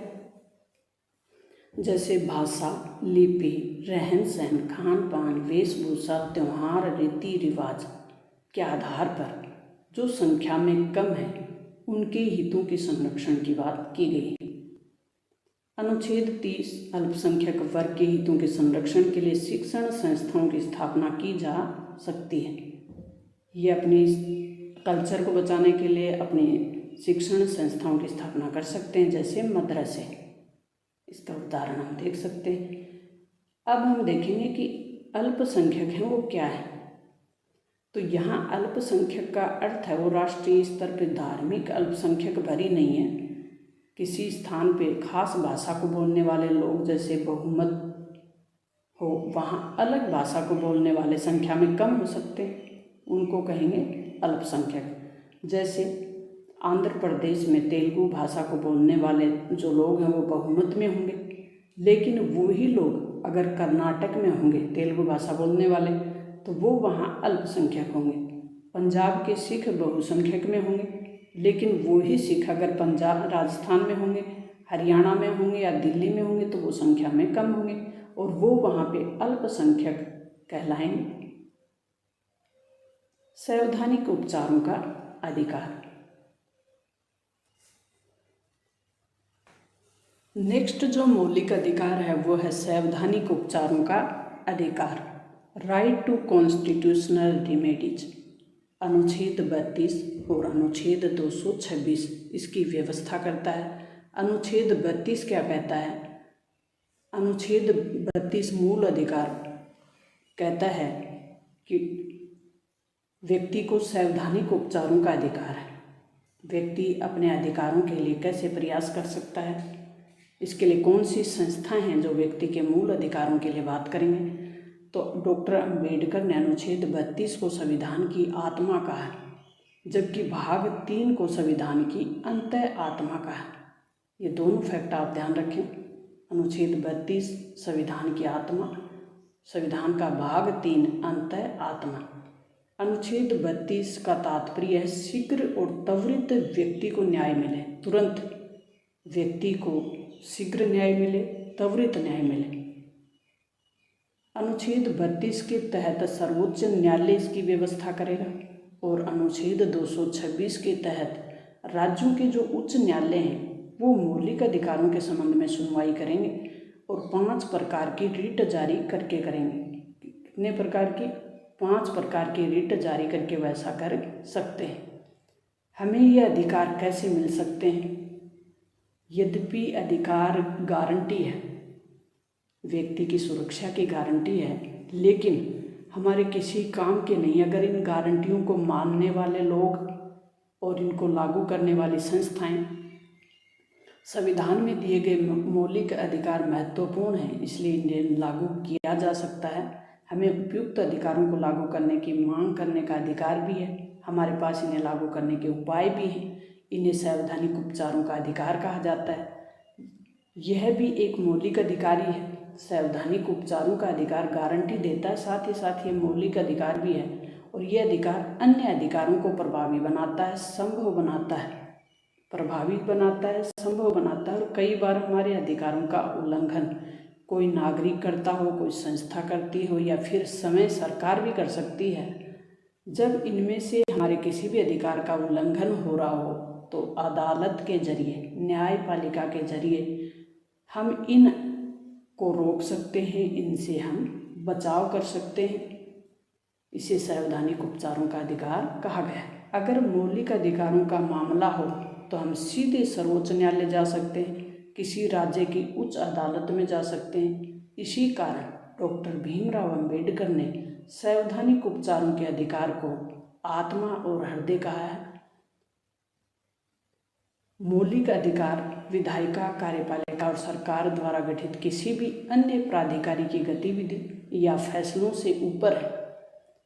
जैसे भाषा, लिपि, रहन सहन, खान पान, वेशभूषा, त्यौहार, रीति रिवाज के आधार पर जो संख्या में कम है उनके हितों के संरक्षण की बात की गई है। अनुच्छेद 30 अल्पसंख्यक वर्ग के हितों के संरक्षण के लिए शिक्षण संस्थाओं की स्थापना की जा सकती है। ये अपनी कल्चर को बचाने के लिए अपनी शिक्षण संस्थाओं की स्थापना कर सकते हैं, जैसे मदरसे। इसका उदाहरण हम देख सकते हैं। अब हम देखेंगे कि अल्पसंख्यक हैं वो क्या है। तो यहाँ अल्पसंख्यक का अर्थ है वो राष्ट्रीय स्तर पर धार्मिक अल्पसंख्यक भरी नहीं है। किसी स्थान पे खास भाषा को बोलने वाले लोग जैसे बहुमत हो, वहाँ अलग भाषा को बोलने वाले संख्या में कम हो सकते हैं, उनको कहेंगे अल्पसंख्यक। जैसे आंध्र प्रदेश में तेलुगु भाषा को बोलने वाले जो लोग हैं वो बहुमत में होंगे, लेकिन वही लोग अगर कर्नाटक में होंगे तेलुगु भाषा बोलने वाले तो वो वहाँ अल्पसंख्यक होंगे। पंजाब के सिख बहुसंख्यक में होंगे, लेकिन वही सिख अगर पंजाब राजस्थान में होंगे, हरियाणा में होंगे या दिल्ली में होंगे तो वो संख्या में कम होंगे और वो वहाँ पे अल्पसंख्यक कहलाएंगे। संवैधानिक उपचारों का अधिकार। नेक्स्ट जो मौलिक अधिकार है वो है संवैधानिक उपचारों का अधिकार, राइट टू कॉन्स्टिट्यूशनल रेमेडीज। अनुच्छेद 32 और अनुच्छेद 226 इसकी व्यवस्था करता है। अनुच्छेद 32 क्या कहता है? अनुच्छेद 32 मूल अधिकार कहता है कि व्यक्ति को संवैधानिक उपचारों का अधिकार है। व्यक्ति अपने अधिकारों के लिए कैसे प्रयास कर सकता है, इसके लिए कौन सी संस्थाएं हैं जो व्यक्ति के मूल अधिकारों के लिए बात करेंगे। तो डॉक्टर अंबेडकर ने अनुच्छेद 32 को संविधान की आत्मा कहा है, जबकि भाग 3 को संविधान की अंतः आत्मा कहा है। ये दोनों फैक्ट आप ध्यान रखें। अनुच्छेद 32 संविधान की आत्मा, संविधान का भाग 3 अंतः आत्मा। अनुच्छेद 32 का तात्पर्य है शीघ्र और त्वरित व्यक्ति को न्याय मिले, तुरंत व्यक्ति को शीघ्र न्याय मिले, त्वरित न्याय मिले। अनुच्छेद 32 के तहत सर्वोच्च न्यायालय इसकी व्यवस्था करेगा और अनुच्छेद 226 के तहत राज्यों के जो उच्च न्यायालय हैं वो मौलिक अधिकारों के संबंध में सुनवाई करेंगे और 5 प्रकार की रिट जारी करके करेंगे। कितने प्रकार की? 5 प्रकार की रिट जारी करके वैसा कर सकते हैं। हमें ये अधिकार कैसे मिल सकते हैं? यद्यपि अधिकार गारंटी है, व्यक्ति की सुरक्षा की गारंटी है, लेकिन हमारे किसी काम के नहीं अगर इन गारंटियों को मानने वाले लोग और इनको लागू करने वाली संस्थाएं। संविधान में दिए गए मौलिक अधिकार महत्वपूर्ण हैं, इसलिए इन्हें लागू किया जा सकता है। हमें उपयुक्त अधिकारों को लागू करने की मांग करने का अधिकार भी है, हमारे पास इन्हें लागू करने के उपाय भी हैं। इन्हें संवैधानिक उपचारों का अधिकार कहा जाता है। यह भी एक मौलिक अधिकार ही है। संवैधानिक उपचारों का अधिकार गारंटी देता है, साथ ही साथ ये मौलिक अधिकार भी है और ये अधिकार अन्य अधिकारों को प्रभावी बनाता है, संभव बनाता है, प्रभावी बनाता है, संभव बनाता है। और कई बार हमारे अधिकारों का उल्लंघन कोई नागरिक करता हो, कोई संस्था करती हो या फिर समय सरकार भी कर सकती है। जब इनमें से हमारे किसी भी अधिकार का उल्लंघन हो रहा हो तो अदालत के जरिए, न्यायपालिका के जरिए हम इन को रोक सकते हैं, इनसे हम बचाव कर सकते हैं। इसे संवैधानिक उपचारों का अधिकार कहा गया है। अगर मौलिक अधिकारों का मामला हो तो हम सीधे सर्वोच्च न्यायालय जा सकते हैं, किसी राज्य की उच्च अदालत में जा सकते हैं। इसी कारण डॉक्टर भीमराव अंबेडकर ने संवैधानिक उपचारों के अधिकार को आत्मा और हृदय कहा है। मौलिक अधिकार विधायिका, कार्यपालिका और सरकार द्वारा गठित किसी भी अन्य प्राधिकारी की गतिविधि या फैसलों से ऊपर है।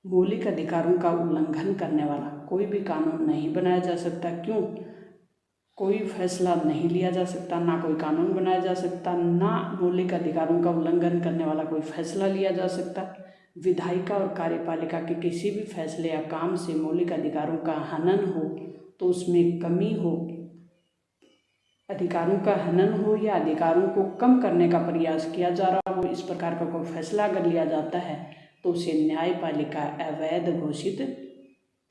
मौलिक अधिकारों का उल्लंघन करने वाला कोई भी कानून नहीं बनाया जा सकता। क्यों? कोई फैसला नहीं लिया जा सकता, ना कोई कानून बनाया जा सकता, ना मौलिक अधिकारों का उल्लंघन करने वाला कोई फैसला लिया जा सकता। विधायिका और कार्यपालिका के किसी भी फैसले या काम से मौलिक अधिकारों का हनन हो तो उसमें कमी हो, अधिकारों का हनन हो या अधिकारों को कम करने का प्रयास किया जा रहा हो, इस प्रकार का कोई फैसला अगर लिया जाता है तो उसे न्यायपालिका अवैध घोषित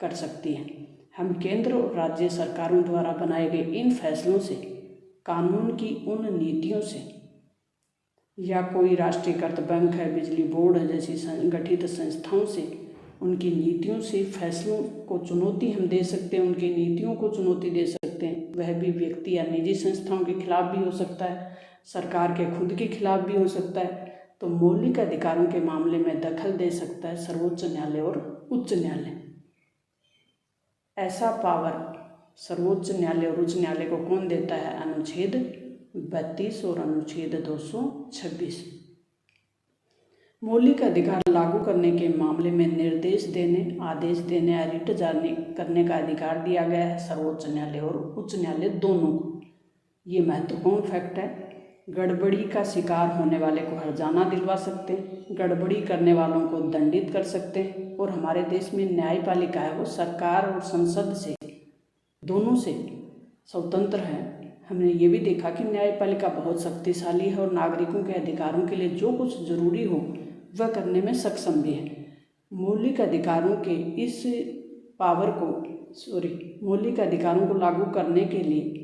कर सकती है। हम केंद्र और राज्य सरकारों द्वारा बनाए गए इन फैसलों से, कानून की उन नीतियों से या कोई राष्ट्रीयकृत बैंक है, बिजली बोर्ड है जैसी संगठित संस्थाओं से, उनकी नीतियों से फैसलों को चुनौती हम दे सकते हैं, उनकी नीतियों को चुनौती दे सकते हैं। वह भी व्यक्ति या निजी संस्थाओं के खिलाफ भी हो सकता है, सरकार के खुद के खिलाफ भी हो सकता है। तो मौलिक अधिकारों के मामले में दखल दे सकता है सर्वोच्च न्यायालय और उच्च न्यायालय। ऐसा पावर सर्वोच्च न्यायालय और उच्च न्यायालय को कौन देता है? अनुच्छेद 32 और अनुच्छेद 226। मौलिक अधिकार लागू करने के मामले में निर्देश देने, आदेश देने या रिट जारी करने का अधिकार दिया गया है सर्वोच्च न्यायालय और उच्च न्यायालय दोनों को। ये महत्वपूर्ण फैक्ट है। गड़बड़ी का शिकार होने वाले को हर्जाना दिलवा सकते हैं, गड़बड़ी करने वालों को दंडित कर सकते हैं। और हमारे देश में न्यायपालिका है वो सरकार और संसद से दोनों से स्वतंत्र है। हमने ये भी देखा कि न्यायपालिका बहुत शक्तिशाली है और नागरिकों के अधिकारों के लिए जो कुछ जरूरी हो वह करने में सक्षम भी है। मौलिक अधिकारों के इस पावर को मौलिक अधिकारों को लागू करने के लिए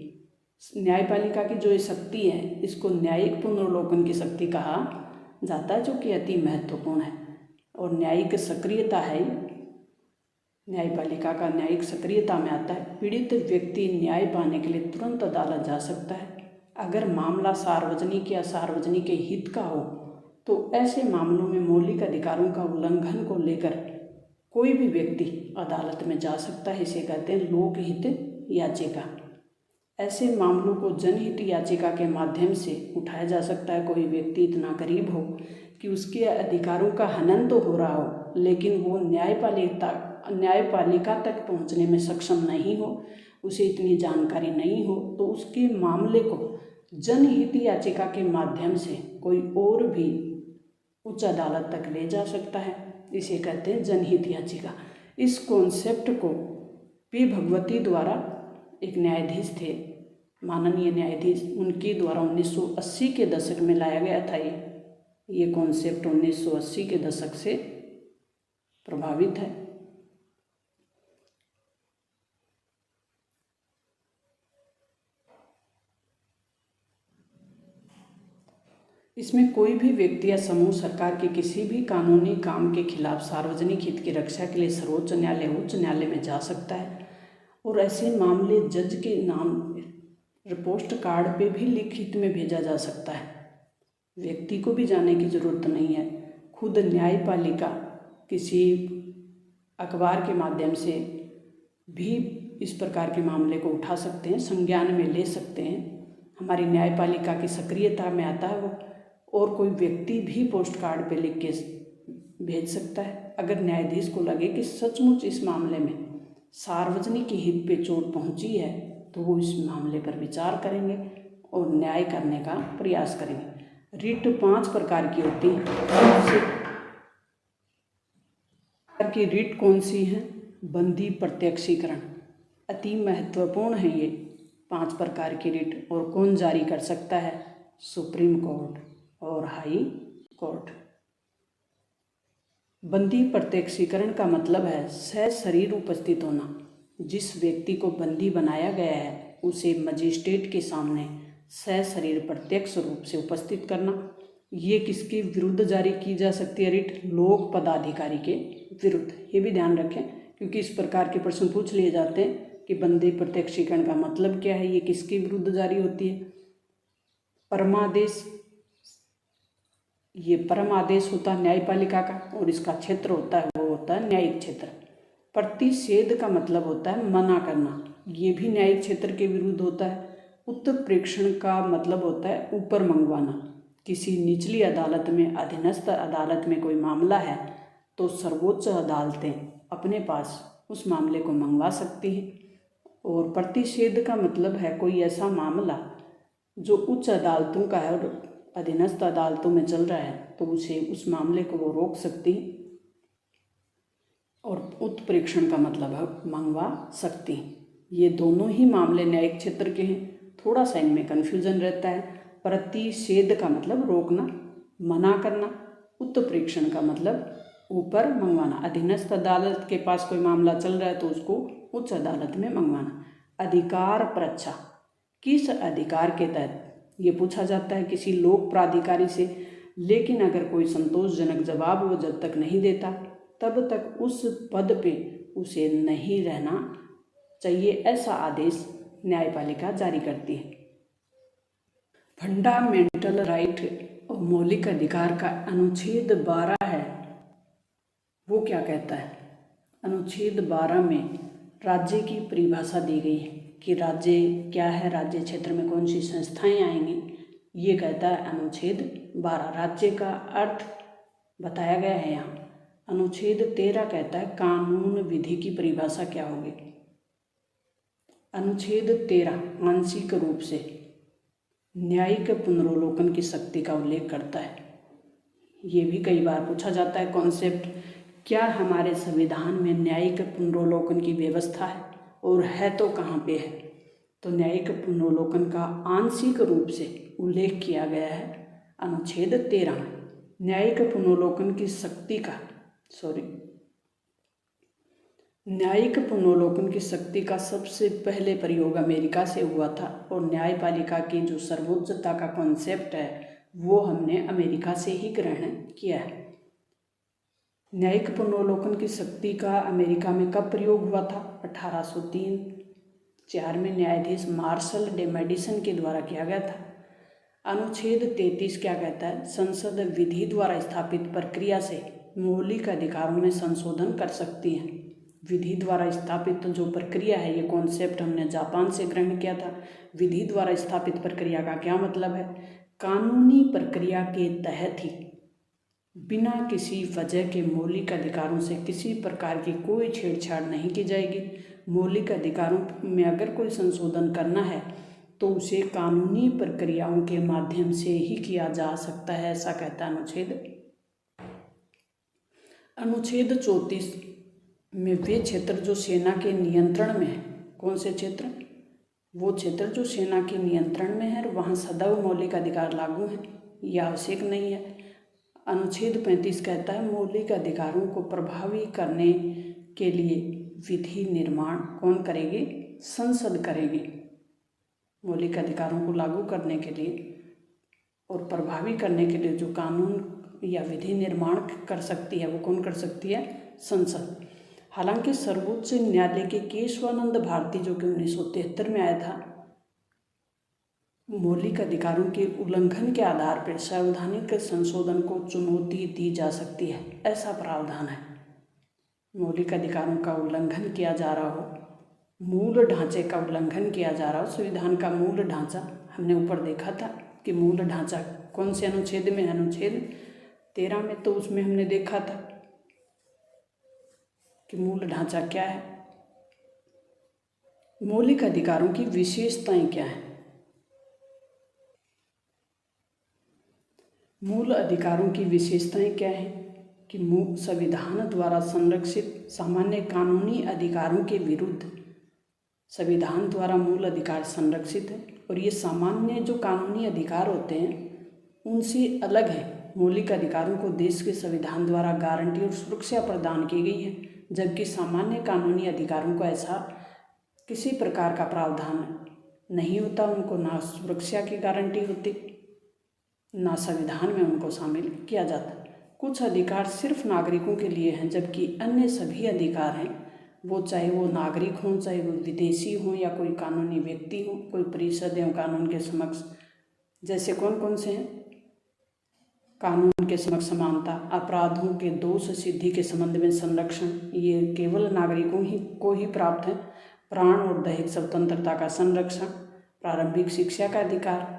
न्यायपालिका की जो ये शक्ति है इसको न्यायिक पुनर्वलोकन की शक्ति कहा जाता है, जो कि अति महत्वपूर्ण है। और न्यायिक सक्रियता है, न्यायपालिका का न्यायिक सक्रियता में आता है। पीड़ित व्यक्ति न्याय पाने के लिए तुरंत अदालत जा सकता है। अगर मामला सार्वजनिक या सार्वजनिक के हित का हो तो ऐसे मामलों में मौलिक अधिकारों का उल्लंघन को लेकर कोई भी व्यक्ति अदालत में जा सकता है। इसे कहते हैं लोकहित याचिका। ऐसे मामलों को जनहित याचिका के माध्यम से उठाया जा सकता है। कोई व्यक्ति इतना गरीब हो कि उसके अधिकारों का हनन तो हो रहा हो लेकिन वो न्यायपालिका तक पहुंचने में सक्षम नहीं हो, उसे इतनी जानकारी नहीं हो, तो उसके मामले को जनहित याचिका के माध्यम से कोई और भी उच्च अदालत तक ले जा सकता है। इसे कहते हैं जनहित याचिका। इस कॉन्सेप्ट को पी भगवती द्वारा, एक न्यायाधीश थे, माननीय न्यायाधीश, उनके द्वारा 1980 के दशक में लाया गया था। ये कॉन्सेप्ट 1980 के दशक से प्रभावित है। इसमें कोई भी व्यक्ति या समूह सरकार के किसी भी कानूनी काम के खिलाफ सार्वजनिक हित की रक्षा के लिए सर्वोच्च न्यायालय उच्च न्यायालय में जा सकता है। और ऐसे मामले जज के नाम पोस्ट कार्ड पे भी लिखित में भेजा जा सकता है। व्यक्ति को भी जाने की ज़रूरत नहीं है। खुद न्यायपालिका किसी अखबार के माध्यम से भी इस प्रकार के मामले को उठा सकते हैं, संज्ञान में ले सकते हैं। हमारी न्यायपालिका की सक्रियता में आता है वो। और कोई व्यक्ति भी पोस्ट कार्ड पे लिख के भेज सकता है। अगर न्यायाधीश को लगे कि सचमुच इस मामले में सार्वजनिक हित पे चोट पहुंची है तो वो इस मामले पर विचार करेंगे और न्याय करने का प्रयास करेंगे। रिट 5 प्रकार की होती है। की रिट कौन सी है? बंदी प्रत्यक्षीकरण। अति महत्वपूर्ण है ये 5 प्रकार की रिट। और कौन जारी कर सकता है? सुप्रीम कोर्ट और हाई कोर्ट। बंदी प्रत्यक्षीकरण का मतलब है सशरीर उपस्थित होना। जिस व्यक्ति को बंदी बनाया गया है उसे मजिस्ट्रेट के सामने सशरीर प्रत्यक्ष रूप से उपस्थित करना। ये किसके विरुद्ध जारी की जा सकती है रिट? लोक पदाधिकारी के विरुद्ध। ये भी ध्यान रखें क्योंकि इस प्रकार के प्रश्न पूछ लिए जाते हैं कि बंदी प्रत्यक्षीकरण का मतलब क्या है, ये किसके विरुद्ध जारी होती है। परमादेश, ये परम आदेश होता है न्यायपालिका का और इसका क्षेत्र होता है वो होता है न्यायिक क्षेत्र। प्रतिषेध का मतलब होता है मना करना, ये भी न्यायिक क्षेत्र के विरुद्ध होता है। उत्प्रेक्षण का मतलब होता है ऊपर मंगवाना। किसी निचली अदालत में, अधीनस्थ अदालत में कोई मामला है तो सर्वोच्च अदालतें अपने पास उस मामले को मंगवा सकती हैं। और प्रतिषेध का मतलब है कोई ऐसा मामला जो उच्च अदालतों का है और अधीनस्थ अदालतों में चल रहा है तो उस मामले को वो रोक सकती। और उत्प्रेक्षण का मतलब है मंगवा सकती। ये दोनों ही मामले न्यायिक क्षेत्र के हैं। थोड़ा सा इनमें कन्फ्यूजन रहता है। प्रतिषेध का मतलब रोकना, मना करना। उत्प्रेक्षण का मतलब ऊपर मंगवाना। अधीनस्थ अदालत के पास कोई मामला चल रहा है तो उसको उच्च अदालत में मंगवाना। अधिकार परीक्षा, किस अधिकार के तहत, ये पूछा जाता है किसी लोक प्राधिकारी से। लेकिन अगर कोई संतोषजनक जवाब वो जब तक नहीं देता तब तक उस पद पे उसे नहीं रहना चाहिए, ऐसा आदेश न्यायपालिका जारी करती है। फंडामेंटल राइट और मौलिक अधिकार का अनुच्छेद 12 है, वो क्या कहता है? अनुच्छेद 12 में राज्य की परिभाषा दी गई है कि राज्य क्या है, राज्य क्षेत्र में कौन सी संस्थाएं आएंगी, ये कहता है अनुच्छेद 12। राज्य का अर्थ बताया गया है यहाँ। अनुच्छेद 13 कहता है कानून विधि की परिभाषा क्या होगी। अनुच्छेद 13 आंशिक रूप से न्यायिक पुनर्वलोकन की शक्ति का उल्लेख करता है। ये भी कई बार पूछा जाता है कॉन्सेप्ट, क्या हमारे संविधान में न्यायिक पुनर्वलोकन की व्यवस्था है, और है तो कहाँ पे है? तो न्यायिक पुनर्वलोकन का आंशिक रूप से उल्लेख किया गया है अनुच्छेद 13 में। न्यायिक पुनर्वलोकन की शक्ति का सबसे पहले प्रयोग अमेरिका से हुआ था, और न्यायपालिका की जो सर्वोच्चता का कॉन्सेप्ट है वो हमने अमेरिका से ही ग्रहण किया है। न्यायिक पुनर्वलोकन की शक्ति का अमेरिका में कब प्रयोग हुआ था? 1803-4 में न्यायाधीश मार्शल डे मेडिसन के द्वारा किया गया था। अनुच्छेद 33 क्या कहता है? संसद विधि द्वारा स्थापित प्रक्रिया से मौलिक अधिकारों में संशोधन कर सकती है। विधि द्वारा स्थापित जो प्रक्रिया है, ये कॉन्सेप्ट हमने जापान से ग्रहण किया था। विधि द्वारा स्थापित प्रक्रिया का क्या मतलब है? कानूनी प्रक्रिया के तहत ही बिना किसी वजह के मौलिक अधिकारों से किसी प्रकार की कोई छेड़छाड़ नहीं की जाएगी। मौलिक अधिकारों में अगर कोई संशोधन करना है तो उसे कानूनी प्रक्रियाओं के माध्यम से ही किया जा सकता है, ऐसा कहता है अनुच्छेद 34 में वे क्षेत्र जो सेना के नियंत्रण में है। कौन से क्षेत्र? वो क्षेत्र जो सेना के नियंत्रण में है, वहाँ सदैव मौलिक अधिकार लागू है, यह आवश्यक नहीं है। अनुच्छेद 35 कहता है मौलिक अधिकारों को प्रभावी करने के लिए विधि निर्माण कौन करेगी? संसद करेगी। मौलिक अधिकारों को लागू करने के लिए और प्रभावी करने के लिए जो कानून या विधि निर्माण कर सकती है वो कौन कर सकती है? संसद। हालांकि सर्वोच्च न्यायालय के केशवानंद भारती, जो कि 1973 में आया था, मौलिक अधिकारों के उल्लंघन के आधार पर संवैधानिक संशोधन को चुनौती दी जा सकती है, ऐसा प्रावधान है। मौलिक अधिकारों का उल्लंघन किया जा रहा हो, मूल ढांचे का उल्लंघन किया जा रहा हो, संविधान का मूल ढांचा हमने ऊपर देखा था कि मूल ढांचा कौन से अनुच्छेद में? अनुच्छेद 13 में। तो उसमें हमने देखा था कि मूल ढांचा क्या है। मौलिक अधिकारों की विशेषताएं क्या हैं? मूल अधिकारों की विशेषताएं क्या हैं कि संविधान द्वारा संरक्षित सामान्य कानूनी अधिकारों के विरुद्ध संविधान द्वारा मूल अधिकार संरक्षित है, और ये सामान्य जो कानूनी अधिकार होते हैं उनसे अलग है। मौलिक अधिकारों को देश के संविधान द्वारा गारंटी और सुरक्षा प्रदान की गई है, जबकि सामान्य कानूनी अधिकारों को ऐसा किसी प्रकार का प्रावधान नहीं होता। उनको ना सुरक्षा की गारंटी होती, ना संविधान में उनको शामिल किया जाता। कुछ अधिकार सिर्फ नागरिकों के लिए हैं, जबकि अन्य सभी अधिकार हैं, वो चाहे वो नागरिक हों, चाहे वो विदेशी हों, या कोई कानूनी व्यक्ति हो, कोई परिषद एवं कानून के समक्ष। जैसे कौन कौन से हैं? कानून के समक्ष समानता, अपराधों के दोष सिद्धि के संबंध में संरक्षण, ये केवल नागरिकों को ही प्राप्त है। प्राण और दैहिक स्वतंत्रता का संरक्षण, प्रारंभिक शिक्षा का अधिकार,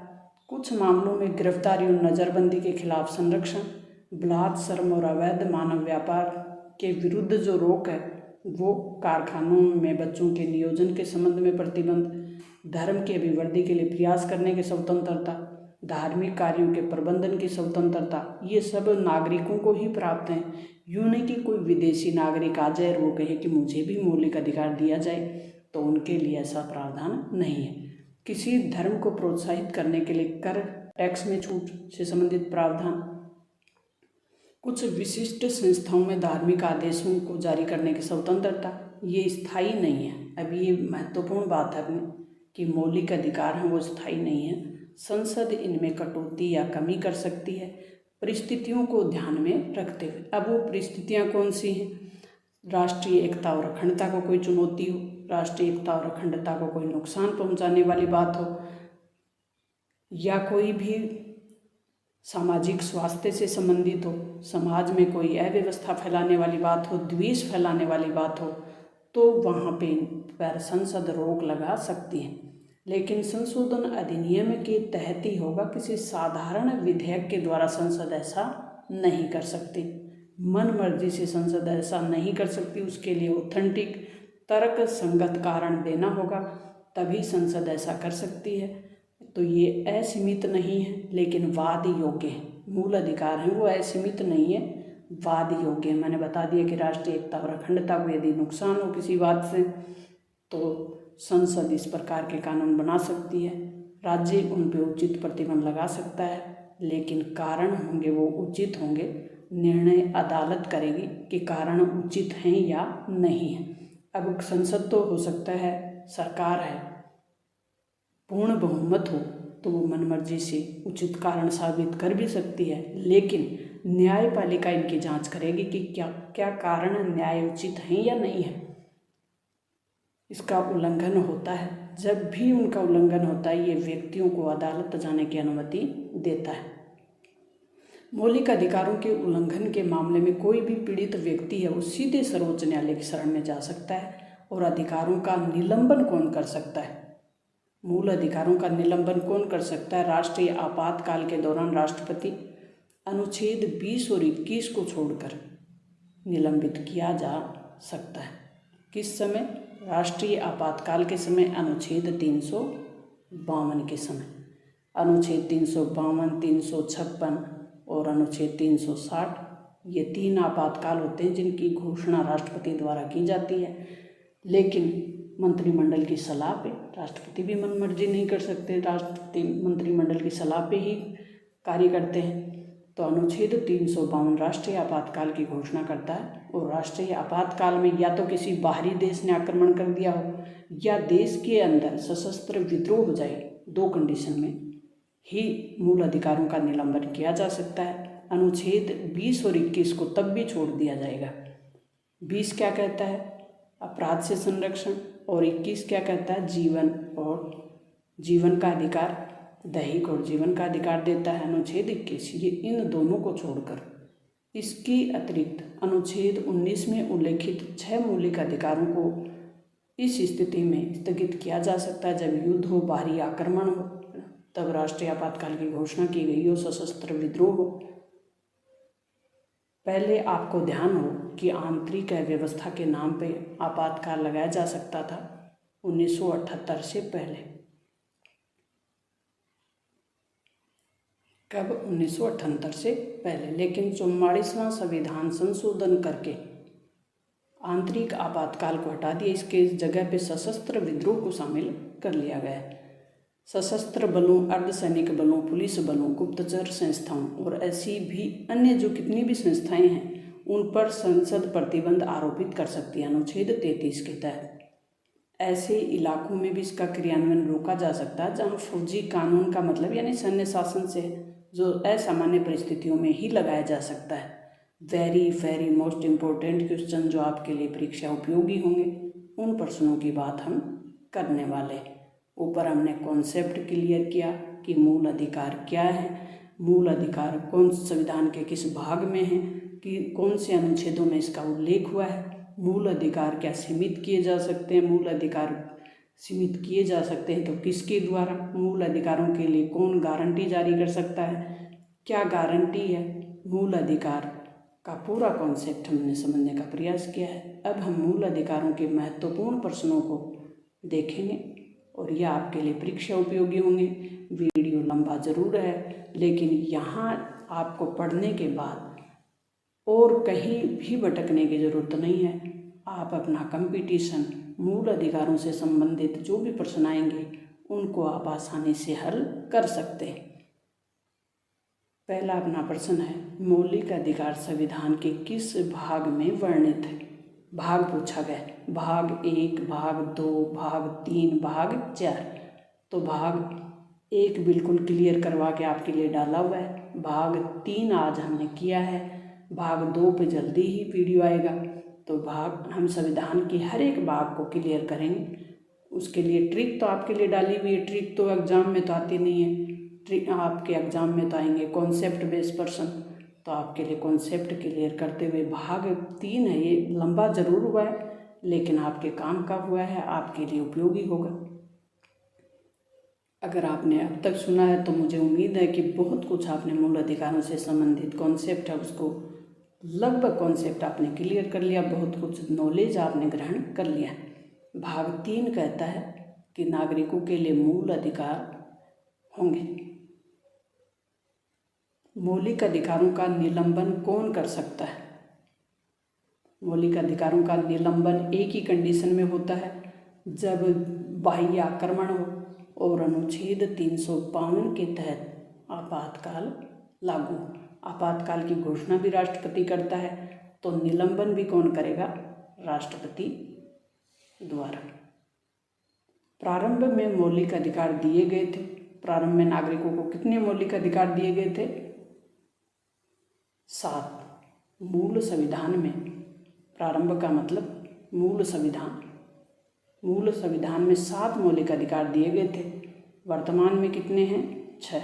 कुछ मामलों में गिरफ्तारी और नज़रबंदी के खिलाफ संरक्षण, बलात्कार, श्रम और अवैध मानव व्यापार के विरुद्ध जो रोक है वो, कारखानों में बच्चों के नियोजन के संबंध में प्रतिबंध, धर्म की अभिवृद्धि के लिए प्रयास करने की स्वतंत्रता, धार्मिक कार्यों के प्रबंधन की स्वतंत्रता, ये सब नागरिकों को ही प्राप्त हैं। यूँ नहीं कि कोई विदेशी नागरिक आ जाए और वो कहे कि मुझे भी मौलिक अधिकार दिया जाए, तो उनके लिए ऐसा प्रावधान नहीं है। किसी धर्म को प्रोत्साहित करने के लिए कर, टैक्स में छूट से संबंधित प्रावधान, कुछ विशिष्ट संस्थाओं में धार्मिक आदेशों को जारी करने की स्वतंत्रता, ये स्थायी नहीं है। अब ये महत्वपूर्ण बात है कि मौलिक अधिकार हैं वो स्थायी नहीं है। संसद इनमें कटौती या कमी कर सकती है परिस्थितियों को ध्यान में रखते हुए। अब वो परिस्थितियाँ कौन सी हैं? राष्ट्रीय एकता और अखंडता को कोई चुनौती हो, राष्ट्रीय एकता और अखंडता को कोई नुकसान पहुंचाने वाली बात हो, या कोई भी सामाजिक स्वास्थ्य से संबंधित हो, समाज में कोई अव्यवस्था फैलाने वाली बात हो, द्वेष फैलाने वाली बात हो, तो वहाँ पर संसद रोक लगा सकती है। लेकिन संशोधन अधिनियम के तहत ही होगा, किसी साधारण विधेयक के द्वारा संसद ऐसा नहीं कर सकती। मन मर्जी से संसद ऐसा नहीं कर सकती, उसके लिए ऑथेंटिक तर्क संगत कारण देना होगा, तभी संसद ऐसा कर सकती है। तो ये असीमित नहीं है, लेकिन वाद योग्य है। मूल अधिकार है वो असीमित नहीं है, वाद योग्य है। मैंने बता दिया कि राष्ट्रीय एकता और अखंडता को यदि नुकसान हो किसी बात से, तो संसद इस प्रकार के कानून बना सकती है। राज्य उन पर उचित प्रतिबंध लगा सकता है, लेकिन कारण होंगे वो उचित होंगे। निर्णय अदालत करेगी कि कारण उचित हैं या नहीं है। अब संसद तो हो सकता है, सरकार है, पूर्ण बहुमत हो तो वो मनमर्जी से उचित कारण साबित कर भी सकती है, लेकिन न्यायपालिका इनकी जांच करेगी कि क्या कारण न्याय उचित हैं या नहीं है। इसका उल्लंघन होता है, जब भी उनका उल्लंघन होता है ये व्यक्तियों को अदालत जाने की अनुमति देता है। मौलिक अधिकारों के उल्लंघन के मामले में कोई भी पीड़ित व्यक्ति है वो सीधे सर्वोच्च न्यायालय की शरण में जा सकता है। और अधिकारों का निलंबन कौन कर सकता है? मूल अधिकारों का निलंबन कौन कर सकता है? राष्ट्रीय आपातकाल के दौरान राष्ट्रपति अनुच्छेद 20 और 21 को छोड़कर निलंबित किया जा सकता है। किस समय? राष्ट्रीय आपातकाल के समय, अनुच्छेद 352 के समय। अनुच्छेद 352, 356 और अनुच्छेद 360 ये 3 आपातकाल होते हैं जिनकी घोषणा राष्ट्रपति द्वारा की जाती है, लेकिन मंत्रिमंडल की सलाह पे। राष्ट्रपति भी मनमर्जी नहीं कर सकते, राष्ट्रपति मंत्रिमंडल की सलाह पे ही कार्य करते हैं। तो अनुच्छेद 352 राष्ट्रीय आपातकाल की घोषणा करता है, और राष्ट्रीय आपातकाल में या तो किसी बाहरी देश ने आक्रमण कर दिया हो या देश के अंदर सशस्त्र विद्रोह हो जाए, 2 कंडीशन में ही मूल अधिकारों का निलंबन किया जा सकता है। अनुच्छेद 20 और 21 को तब भी छोड़ दिया जाएगा। 20 क्या कहता है? अपराध से संरक्षण, और 21 क्या कहता है? जीवन और जीवन का अधिकार, दैहिक और जीवन का अधिकार देता है अनुच्छेद 21। ये इन दोनों को छोड़कर इसके अतिरिक्त अनुच्छेद 19 में उल्लेखित 6 मौलिक अधिकारों को इस स्थिति में स्थगित किया जा सकता है जब युद्ध हो, बाहरी आक्रमण हो, तब राष्ट्रीय आपातकाल की घोषणा की गई हो, सशस्त्र विद्रोह हो। पहले आपको ध्यान हो कि आंतरिक व्यवस्था के नाम पे आपातकाल लगाया जा सकता था 1978 से पहले। कब? 1978 से पहले। लेकिन 44वां संविधान संशोधन करके आंतरिक आपातकाल को हटा दिया, इसके जगह पे सशस्त्र विद्रोह को शामिल कर लिया गया। सशस्त्र बलों, अर्धसैनिक बलों, पुलिस बलों, गुप्तचर संस्थाओं और ऐसी भी अन्य जो कितनी भी संस्थाएं हैं उन पर संसद प्रतिबंध आरोपित कर सकती है अनुच्छेद 33 के तहत। ऐसे इलाकों में भी इसका क्रियान्वयन रोका जा सकता है जहां फौजी कानून का मतलब यानी सैन्य शासन से जो असामान्य परिस्थितियों में ही लगाया जा सकता है। Very very most important question जो आपके लिए परीक्षा उपयोगी होंगे, उन प्रश्नों की बात हम करने वाले। ऊपर हमने कॉन्सेप्ट क्लियर किया कि मूल अधिकार क्या है, मूल अधिकार कौन संविधान के किस भाग में है, कि कौन से अनुच्छेदों में इसका उल्लेख हुआ है, मूल अधिकार क्या सीमित किए जा सकते हैं, मूल अधिकार सीमित किए जा सकते हैं तो किसके द्वारा, मूल अधिकारों के लिए कौन गारंटी जारी कर सकता है, क्या गारंटी है, मूल अधिकार का पूरा कॉन्सेप्ट हमने समझने का प्रयास किया है। अब हम मूल अधिकारों के महत्वपूर्ण प्रश्नों को देखेंगे और यह आपके लिए परीक्षा उपयोगी होंगे। वीडियो लंबा जरूर है, लेकिन यहाँ आपको पढ़ने के बाद और कहीं भी भटकने की ज़रूरत नहीं है। आप अपना कंपटीशन मूल अधिकारों से संबंधित जो भी प्रश्न आएंगे उनको आप आसानी से हल कर सकते हैं। पहला अपना प्रश्न है, मौलिक अधिकार संविधान के किस भाग में वर्णित है? भाग पूछा गया, भाग 1, भाग 2, भाग 3, भाग 4। तो भाग 1 बिल्कुल क्लियर करवा के आपके लिए डाला हुआ है, भाग 3 आज हमने किया है, भाग 2 पे जल्दी ही वीडियो आएगा, तो हम संविधान की हर एक भाग को क्लियर करेंगे। उसके लिए ट्रिक तो आपके लिए डाली हुई है। ट्रिक तो एग्ज़ाम में तो आती नहीं है। ट्रिक आपके एग्ज़ाम में तो आएंगे कॉन्सेप्ट बेस्ड पर्सन, तो आपके लिए कॉन्सेप्ट क्लियर करते हुए भाग 3 है। ये लंबा ज़रूर हुआ है लेकिन आपके काम का हुआ है, आपके लिए उपयोगी होगा। अगर आपने अब तक सुना है तो मुझे उम्मीद है कि बहुत कुछ आपने मूल अधिकारों से संबंधित कॉन्सेप्ट है उसको लगभग कॉन्सेप्ट आपने क्लियर कर लिया, बहुत कुछ नॉलेज आपने ग्रहण कर लिया। भाग 3 कहता है कि नागरिकों के लिए मूल अधिकार होंगे। मौलिक अधिकारों का निलंबन कौन कर सकता है? मौलिक अधिकारों का निलंबन एक ही कंडीशन में होता है, जब बाह्य आक्रमण हो और अनुच्छेद 352 के तहत आपातकाल लागू। आपातकाल की घोषणा भी राष्ट्रपति करता है, तो निलंबन भी कौन करेगा? राष्ट्रपति द्वारा। प्रारंभ में मौलिक अधिकार दिए गए थे। प्रारंभ में नागरिकों को कितने मौलिक अधिकार दिए गए थे? 7। मूल संविधान में, प्रारंभ का मतलब मूल संविधान, मूल संविधान में 7 मौलिक अधिकार दिए गए थे। वर्तमान में कितने हैं? 6।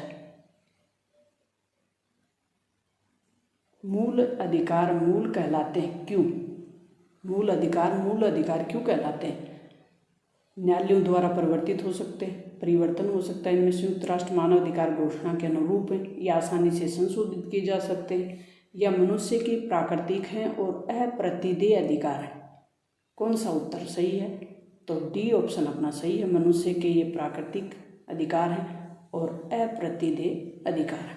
मूल अधिकार मूल कहलाते हैं क्यों? मूल अधिकार क्यों कहलाते हैं? न्यायालयों द्वारा परिवर्तित हो सकते हैं, परिवर्तन हो सकता है, इनमें संयुक्त राष्ट्र मानव अधिकार घोषणा के अनुरूप है, या आसानी से संशोधित किए जा सकते हैं, या मनुष्य के प्राकृतिक हैं और अप्रतिदेय अधिकार है। कौन सा उत्तर सही है? तो डी ऑप्शन अपना सही है। मनुष्य के ये प्राकृतिक अधिकार हैं और अप्रतिदेय अधिकार है।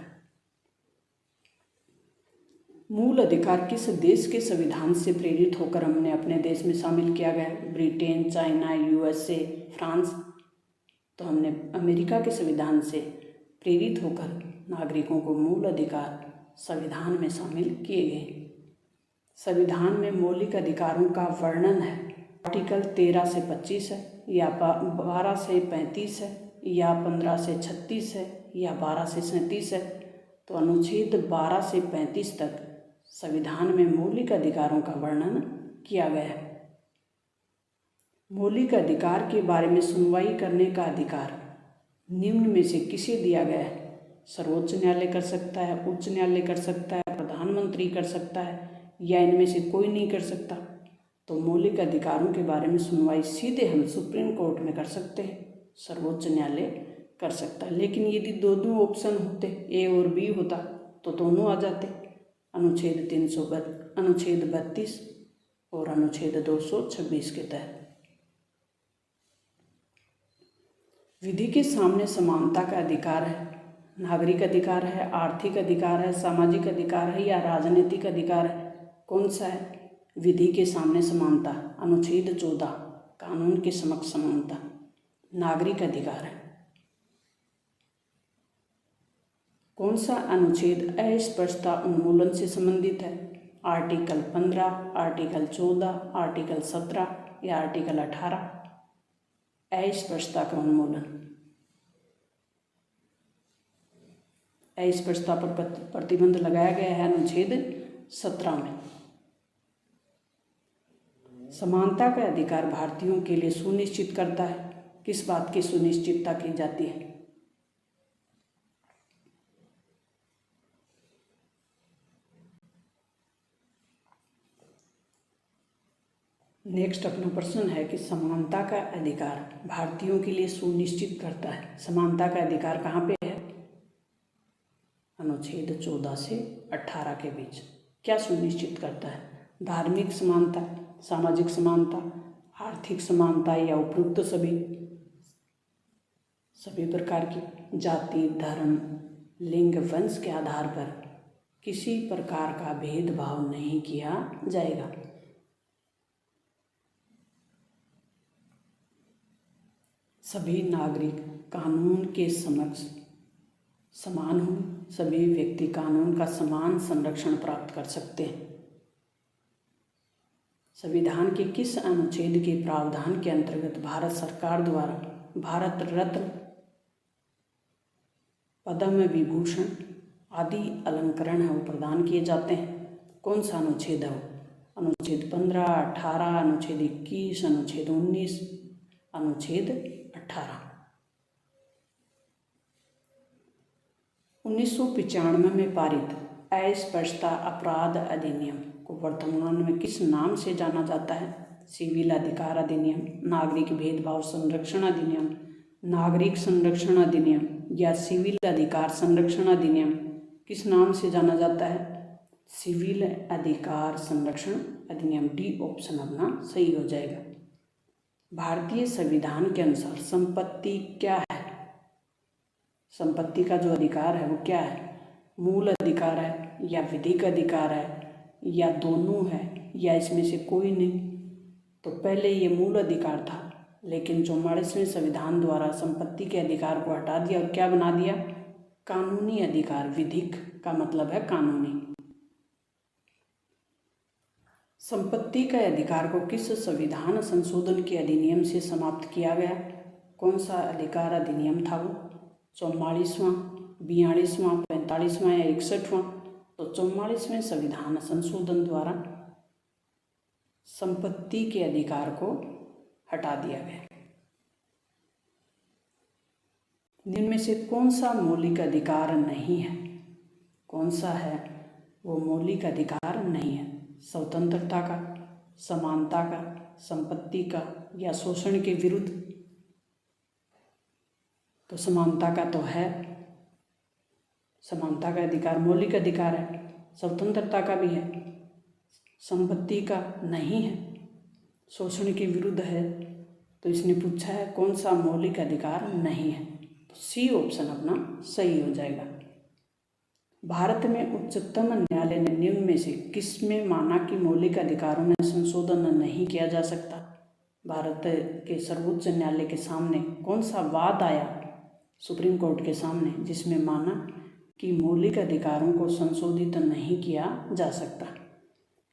मूल अधिकार किस देश के संविधान से प्रेरित होकर हमने अपने देश में शामिल किया गया? Britain, China, USA, France. तो हमने अमेरिका के संविधान से प्रेरित होकर नागरिकों को मूल अधिकार संविधान में शामिल किए गए। संविधान में मौलिक अधिकारों का वर्णन है। आर्टिकल 13 से 25 है, या 12 से 35 है, या 15 से 36 है, या 12 से 37 है। तो अनुच्छेद 12 से 35 तक संविधान में मौलिक अधिकारों का वर्णन किया गया है। मौलिक अधिकार के बारे में सुनवाई करने का अधिकार निम्न में से किसे दिया गया है? सर्वोच्च न्यायालय कर सकता है, उच्च न्यायालय कर सकता है, प्रधानमंत्री कर सकता है, या इनमें से कोई नहीं कर सकता। तो मौलिक अधिकारों के बारे में सुनवाई सीधे हम सुप्रीम कोर्ट में कर सकते हैं, सर्वोच्च न्यायालय कर सकता है। लेकिन यदि दो ऑप्शन होते, ए और बी होता, तो दोनों आ जाते, अनुच्छेद 32 और अनुच्छेद 226 के तहत। विधि के सामने समानता का अधिकार है। नागरिक अधिकार है, आर्थिक अधिकार है, सामाजिक अधिकार है, या राजनीतिक अधिकार है? कौन सा है? विधि के सामने समानता, अनुच्छेद 14, कानून के समक्ष समानता, नागरिक अधिकार है। कौन सा अनुच्छेद अस्पष्टता उन्मूलन से संबंधित है? आर्टिकल 15, आर्टिकल 14, आर्टिकल 17 या आर्टिकल 18? अस्पष्टता का उन्मूलन, अस्पष्टता पर प्रतिबंध लगाया गया है अनुच्छेद 17 में। समानता का अधिकार भारतीयों के लिए सुनिश्चित करता है। किस बात की सुनिश्चितता की जाती है? नेक्स्ट अपना प्रश्न है कि समानता का अधिकार भारतीयों के लिए सुनिश्चित करता है। समानता का अधिकार कहाँ पे है? अनुच्छेद 14 से 18 के बीच। क्या सुनिश्चित करता है? धार्मिक समानता, सामाजिक समानता, आर्थिक समानता, या उपयुक्त सभी प्रकार की जाति, धर्म, लिंग, वंश के आधार पर किसी प्रकार का भेदभाव नहीं किया जाएगा। सभी नागरिक कानून के समक्ष समान हों। सभी व्यक्ति कानून का समान संरक्षण प्राप्त कर सकते हैं। संविधान के किस अनुच्छेद के प्रावधान के अंतर्गत भारत सरकार द्वारा भारत रत्न, पद्म विभूषण आदि अलंकरण है वो प्रदान किए जाते हैं? कौन सा अनुच्छेद है वो? अनुच्छेद 15, 18, अनुच्छेद 21, अनुच्छेद 19, अनुच्छेद 18। 1995 में पारित अस्पृश्यता अपराध अधिनियम को वर्तमान में किस नाम से जाना जाता है? सिविल अधिकार अधिनियम, नागरिक भेदभाव संरक्षण अधिनियम, नागरिक संरक्षण अधिनियम या सिविल अधिकार संरक्षण अधिनियम किस नाम से जाना जाता है? सिविल अधिकार संरक्षण अधिनियम। डी ऑप्शन अपना सही हो जाएगा। भारतीय संविधान के अनुसार संपत्ति क्या है? संपत्ति का जो अधिकार है वो क्या है? मूल अधिकार है या विधिक अधिकार है या दोनों है या इसमें से कोई नहीं? तो पहले ये मूल अधिकार था, लेकिन 44वें संविधान द्वारा संपत्ति के अधिकार को हटा दिया और क्या बना दिया? कानूनी अधिकार। विधिक का मतलब है कानूनी। संपत्ति के अधिकार को किस संविधान संशोधन के अधिनियम से समाप्त किया गया? कौन सा अधिकार अधिनियम था वो? 44वां, 42वां, 45वां या 61वां? तो 44वें संविधान संशोधन द्वारा संपत्ति के अधिकार को हटा दिया गया। जिनमें से कौन सा मौलिक अधिकार नहीं है? कौन सा है वो मौलिक अधिकार नहीं है? स्वतंत्रता का, समानता का, संपत्ति का या शोषण के विरुद्ध? तो समानता का तो है, समानता का अधिकार मौलिक अधिकार है। स्वतंत्रता का भी है, संपत्ति का नहीं है, शोषण के विरुद्ध है। तो इसने पूछा है कौन सा मौलिक अधिकार नहीं है, तो सी ऑप्शन अपना सही हो जाएगा। भारत में उच्चतम न्यायालय ने निम्न में से किसमें माना कि मौलिक अधिकारों में संशोधन नहीं किया जा सकता? भारत के सर्वोच्च न्यायालय के सामने कौन सा वाद आया, सुप्रीम कोर्ट के सामने, जिसमें माना कि मौलिक अधिकारों को संशोधित नहीं किया जा सकता?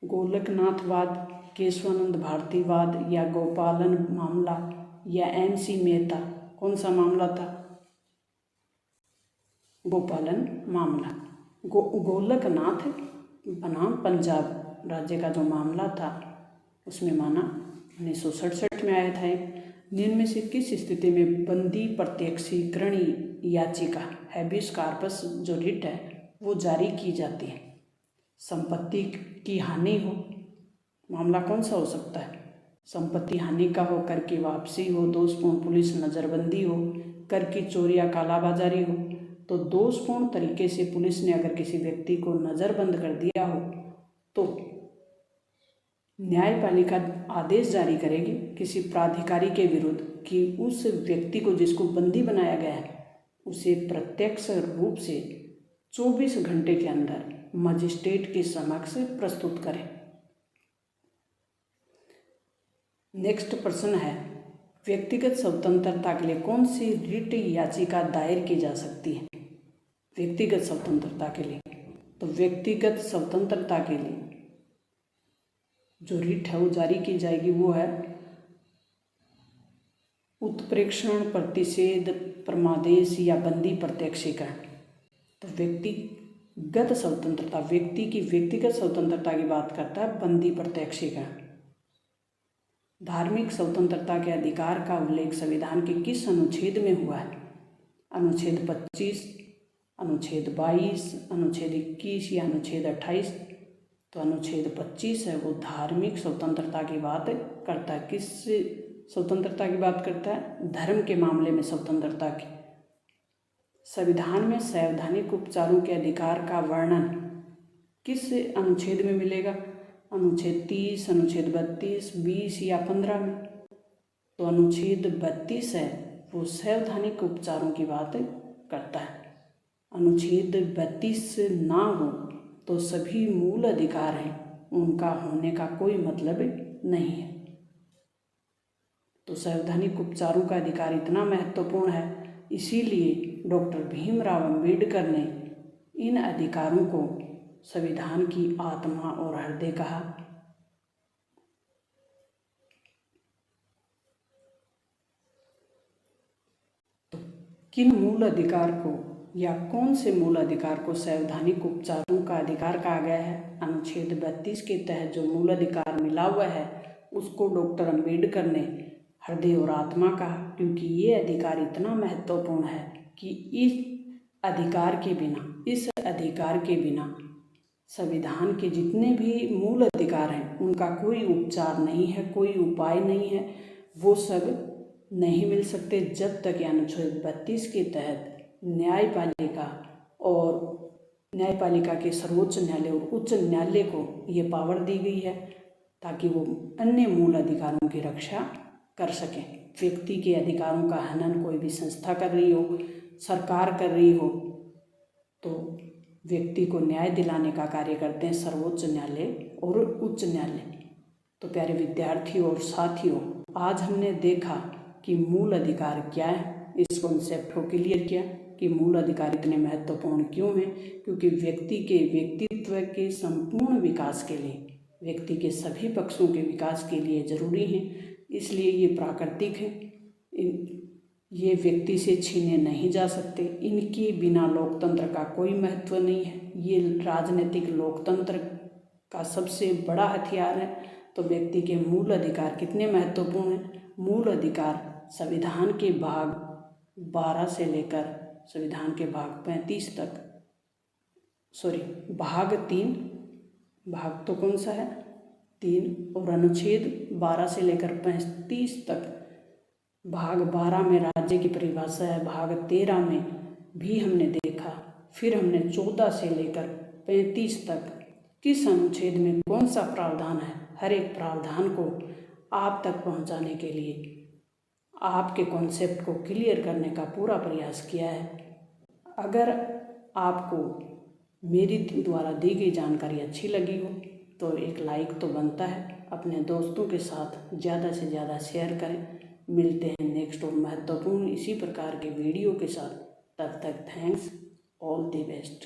गोलकनाथवाद, केशवानंद भारतीवाद या गोपालन मामला या MC मेहता? कौन सा मामला था? गोपालन मामला। गोलकनाथ बनाम पंजाब राज्य का जो मामला था उसमें माना 1967 में आया था। निम्न में से किस स्थिति में बंदी प्रत्यक्षीकरण याचिका हैबियस कॉर्पस जो रिट है वो जारी की जाती है? संपत्ति की हानि हो, मामला कौन सा हो सकता है? संपत्ति हानि का हो, कर की वापसी हो, दोषपूर्ण पुलिस नज़रबंदी हो, कर की चोरी या कालाबाजारी हो। तो दोषपूर्ण तरीके से पुलिस ने अगर किसी व्यक्ति को नज़रबंद कर दिया हो तो न्यायपालिका आदेश जारी करेगी किसी प्राधिकारी के विरुद्ध कि उस व्यक्ति को जिसको बंदी बनाया गया है उसे प्रत्यक्ष रूप से 24 घंटे के अंदर मजिस्ट्रेट के समक्ष प्रस्तुत करें। नेक्स्ट प्रश्न है, व्यक्तिगत स्वतंत्रता के लिए कौन सी रिट याचिका दायर की जा सकती है? व्यक्तिगत स्वतंत्रता के लिए, तो व्यक्तिगत स्वतंत्रता के लिए जो रिट है वो जारी की जाएगी वो है उत्प्रेक्षण, प्रतिषेध, परमादेश या बंदी प्रत्यक्षीकरण। तो व्यक्तिगत स्वतंत्रता, व्यक्ति की व्यक्तिगत स्वतंत्रता की बात करता है बंदी प्रत्यक्षीकरण। धार्मिक स्वतंत्रता के अधिकार का उल्लेख संविधान के किस अनुच्छेद में हुआ है? अनुच्छेद 25, अनुच्छेद 22, अनुच्छेद 21 या अनुच्छेद 28? तो अनुच्छेद 25 है वो धार्मिक स्वतंत्रता की बात करता है। किस स्वतंत्रता की बात करता है? धर्म के मामले में स्वतंत्रता की। संविधान में संवैधानिक उपचारों के अधिकार का वर्णन किस अनुच्छेद में मिलेगा? अनुच्छेद 30, अनुच्छेद 32, 20 या 15 में? तो अनुच्छेद 32 है वो संवैधानिक उपचारों की बात करता है। अनुच्छेद 32 ना हो तो सभी मूल अधिकार हैं उनका होने का कोई मतलब नहीं है। तो संवैधानिक उपचारों का अधिकार इतना महत्वपूर्ण है, इसीलिए डॉक्टर भीमराव अंबेडकर ने इन अधिकारों को संविधान की आत्मा और हृदय कहा। तो किन मूल अधिकार को या कौन से मूल अधिकार को संवैधानिक उपचारों का अधिकार कहा गया है? अनुच्छेद 32 के तहत जो मूल अधिकार मिला हुआ है उसको डॉक्टर अंबेडकर ने हृदय और आत्मा कहा, क्योंकि ये अधिकार इतना महत्वपूर्ण है कि इस अधिकार के बिना संविधान के जितने भी मूल अधिकार हैं उनका कोई उपचार नहीं है, कोई उपाय नहीं है, वो सब नहीं मिल सकते जब तक अनुच्छेद 32 के तहत न्यायपालिका के सर्वोच्च न्यायालय और उच्च न्यायालय को ये पावर दी गई है ताकि वो अन्य मूल अधिकारों की रक्षा कर सकें। व्यक्ति के अधिकारों का हनन कोई भी संस्था कर रही हो, सरकार कर रही हो, तो व्यक्ति को न्याय दिलाने का कार्य करते हैं सर्वोच्च न्यायालय और उच्च न्यायालय। तो प्यारे विद्यार्थियों और साथियों, आज हमने देखा कि मूल अधिकार क्या है, इस कॉन्सेप्ट को क्लियर किया कि मूल अधिकार इतने महत्वपूर्ण क्यों हैं, क्योंकि व्यक्ति के व्यक्तित्व के संपूर्ण विकास के लिए, व्यक्ति के सभी पक्षों के विकास के लिए जरूरी हैं। इसलिए ये प्राकृतिक है, ये व्यक्ति से छीने नहीं जा सकते, इनके बिना लोकतंत्र का कोई महत्व नहीं है। ये राजनीतिक लोकतंत्र का सबसे बड़ा हथियार है। तो व्यक्ति के मूल अधिकार कितने महत्वपूर्ण हैं? मूल अधिकार संविधान के भाग 12 से लेकर संविधान के भाग 35 तक, भाग 3, भाग तो कौन सा है 3, और अनुच्छेद 12 से लेकर 35 तक, भाग 12 में राज्य की परिभाषा है, भाग 13 में भी हमने देखा, फिर हमने 14 से लेकर 35 तक किस अनुच्छेद में कौन सा प्रावधान है, हर एक प्रावधान को आप तक पहुंचाने के लिए आपके कॉन्सेप्ट को क्लियर करने का पूरा प्रयास किया है। अगर आपको मेरी द्वारा दी गई जानकारी अच्छी लगी हो तो एक लाइक तो बनता है, अपने दोस्तों के साथ ज़्यादा से ज़्यादा शेयर करें। मिलते हैं नेक्स्ट और महत्वपूर्ण इसी प्रकार के वीडियो के साथ, तब तक थैंक्स, ऑल द बेस्ट।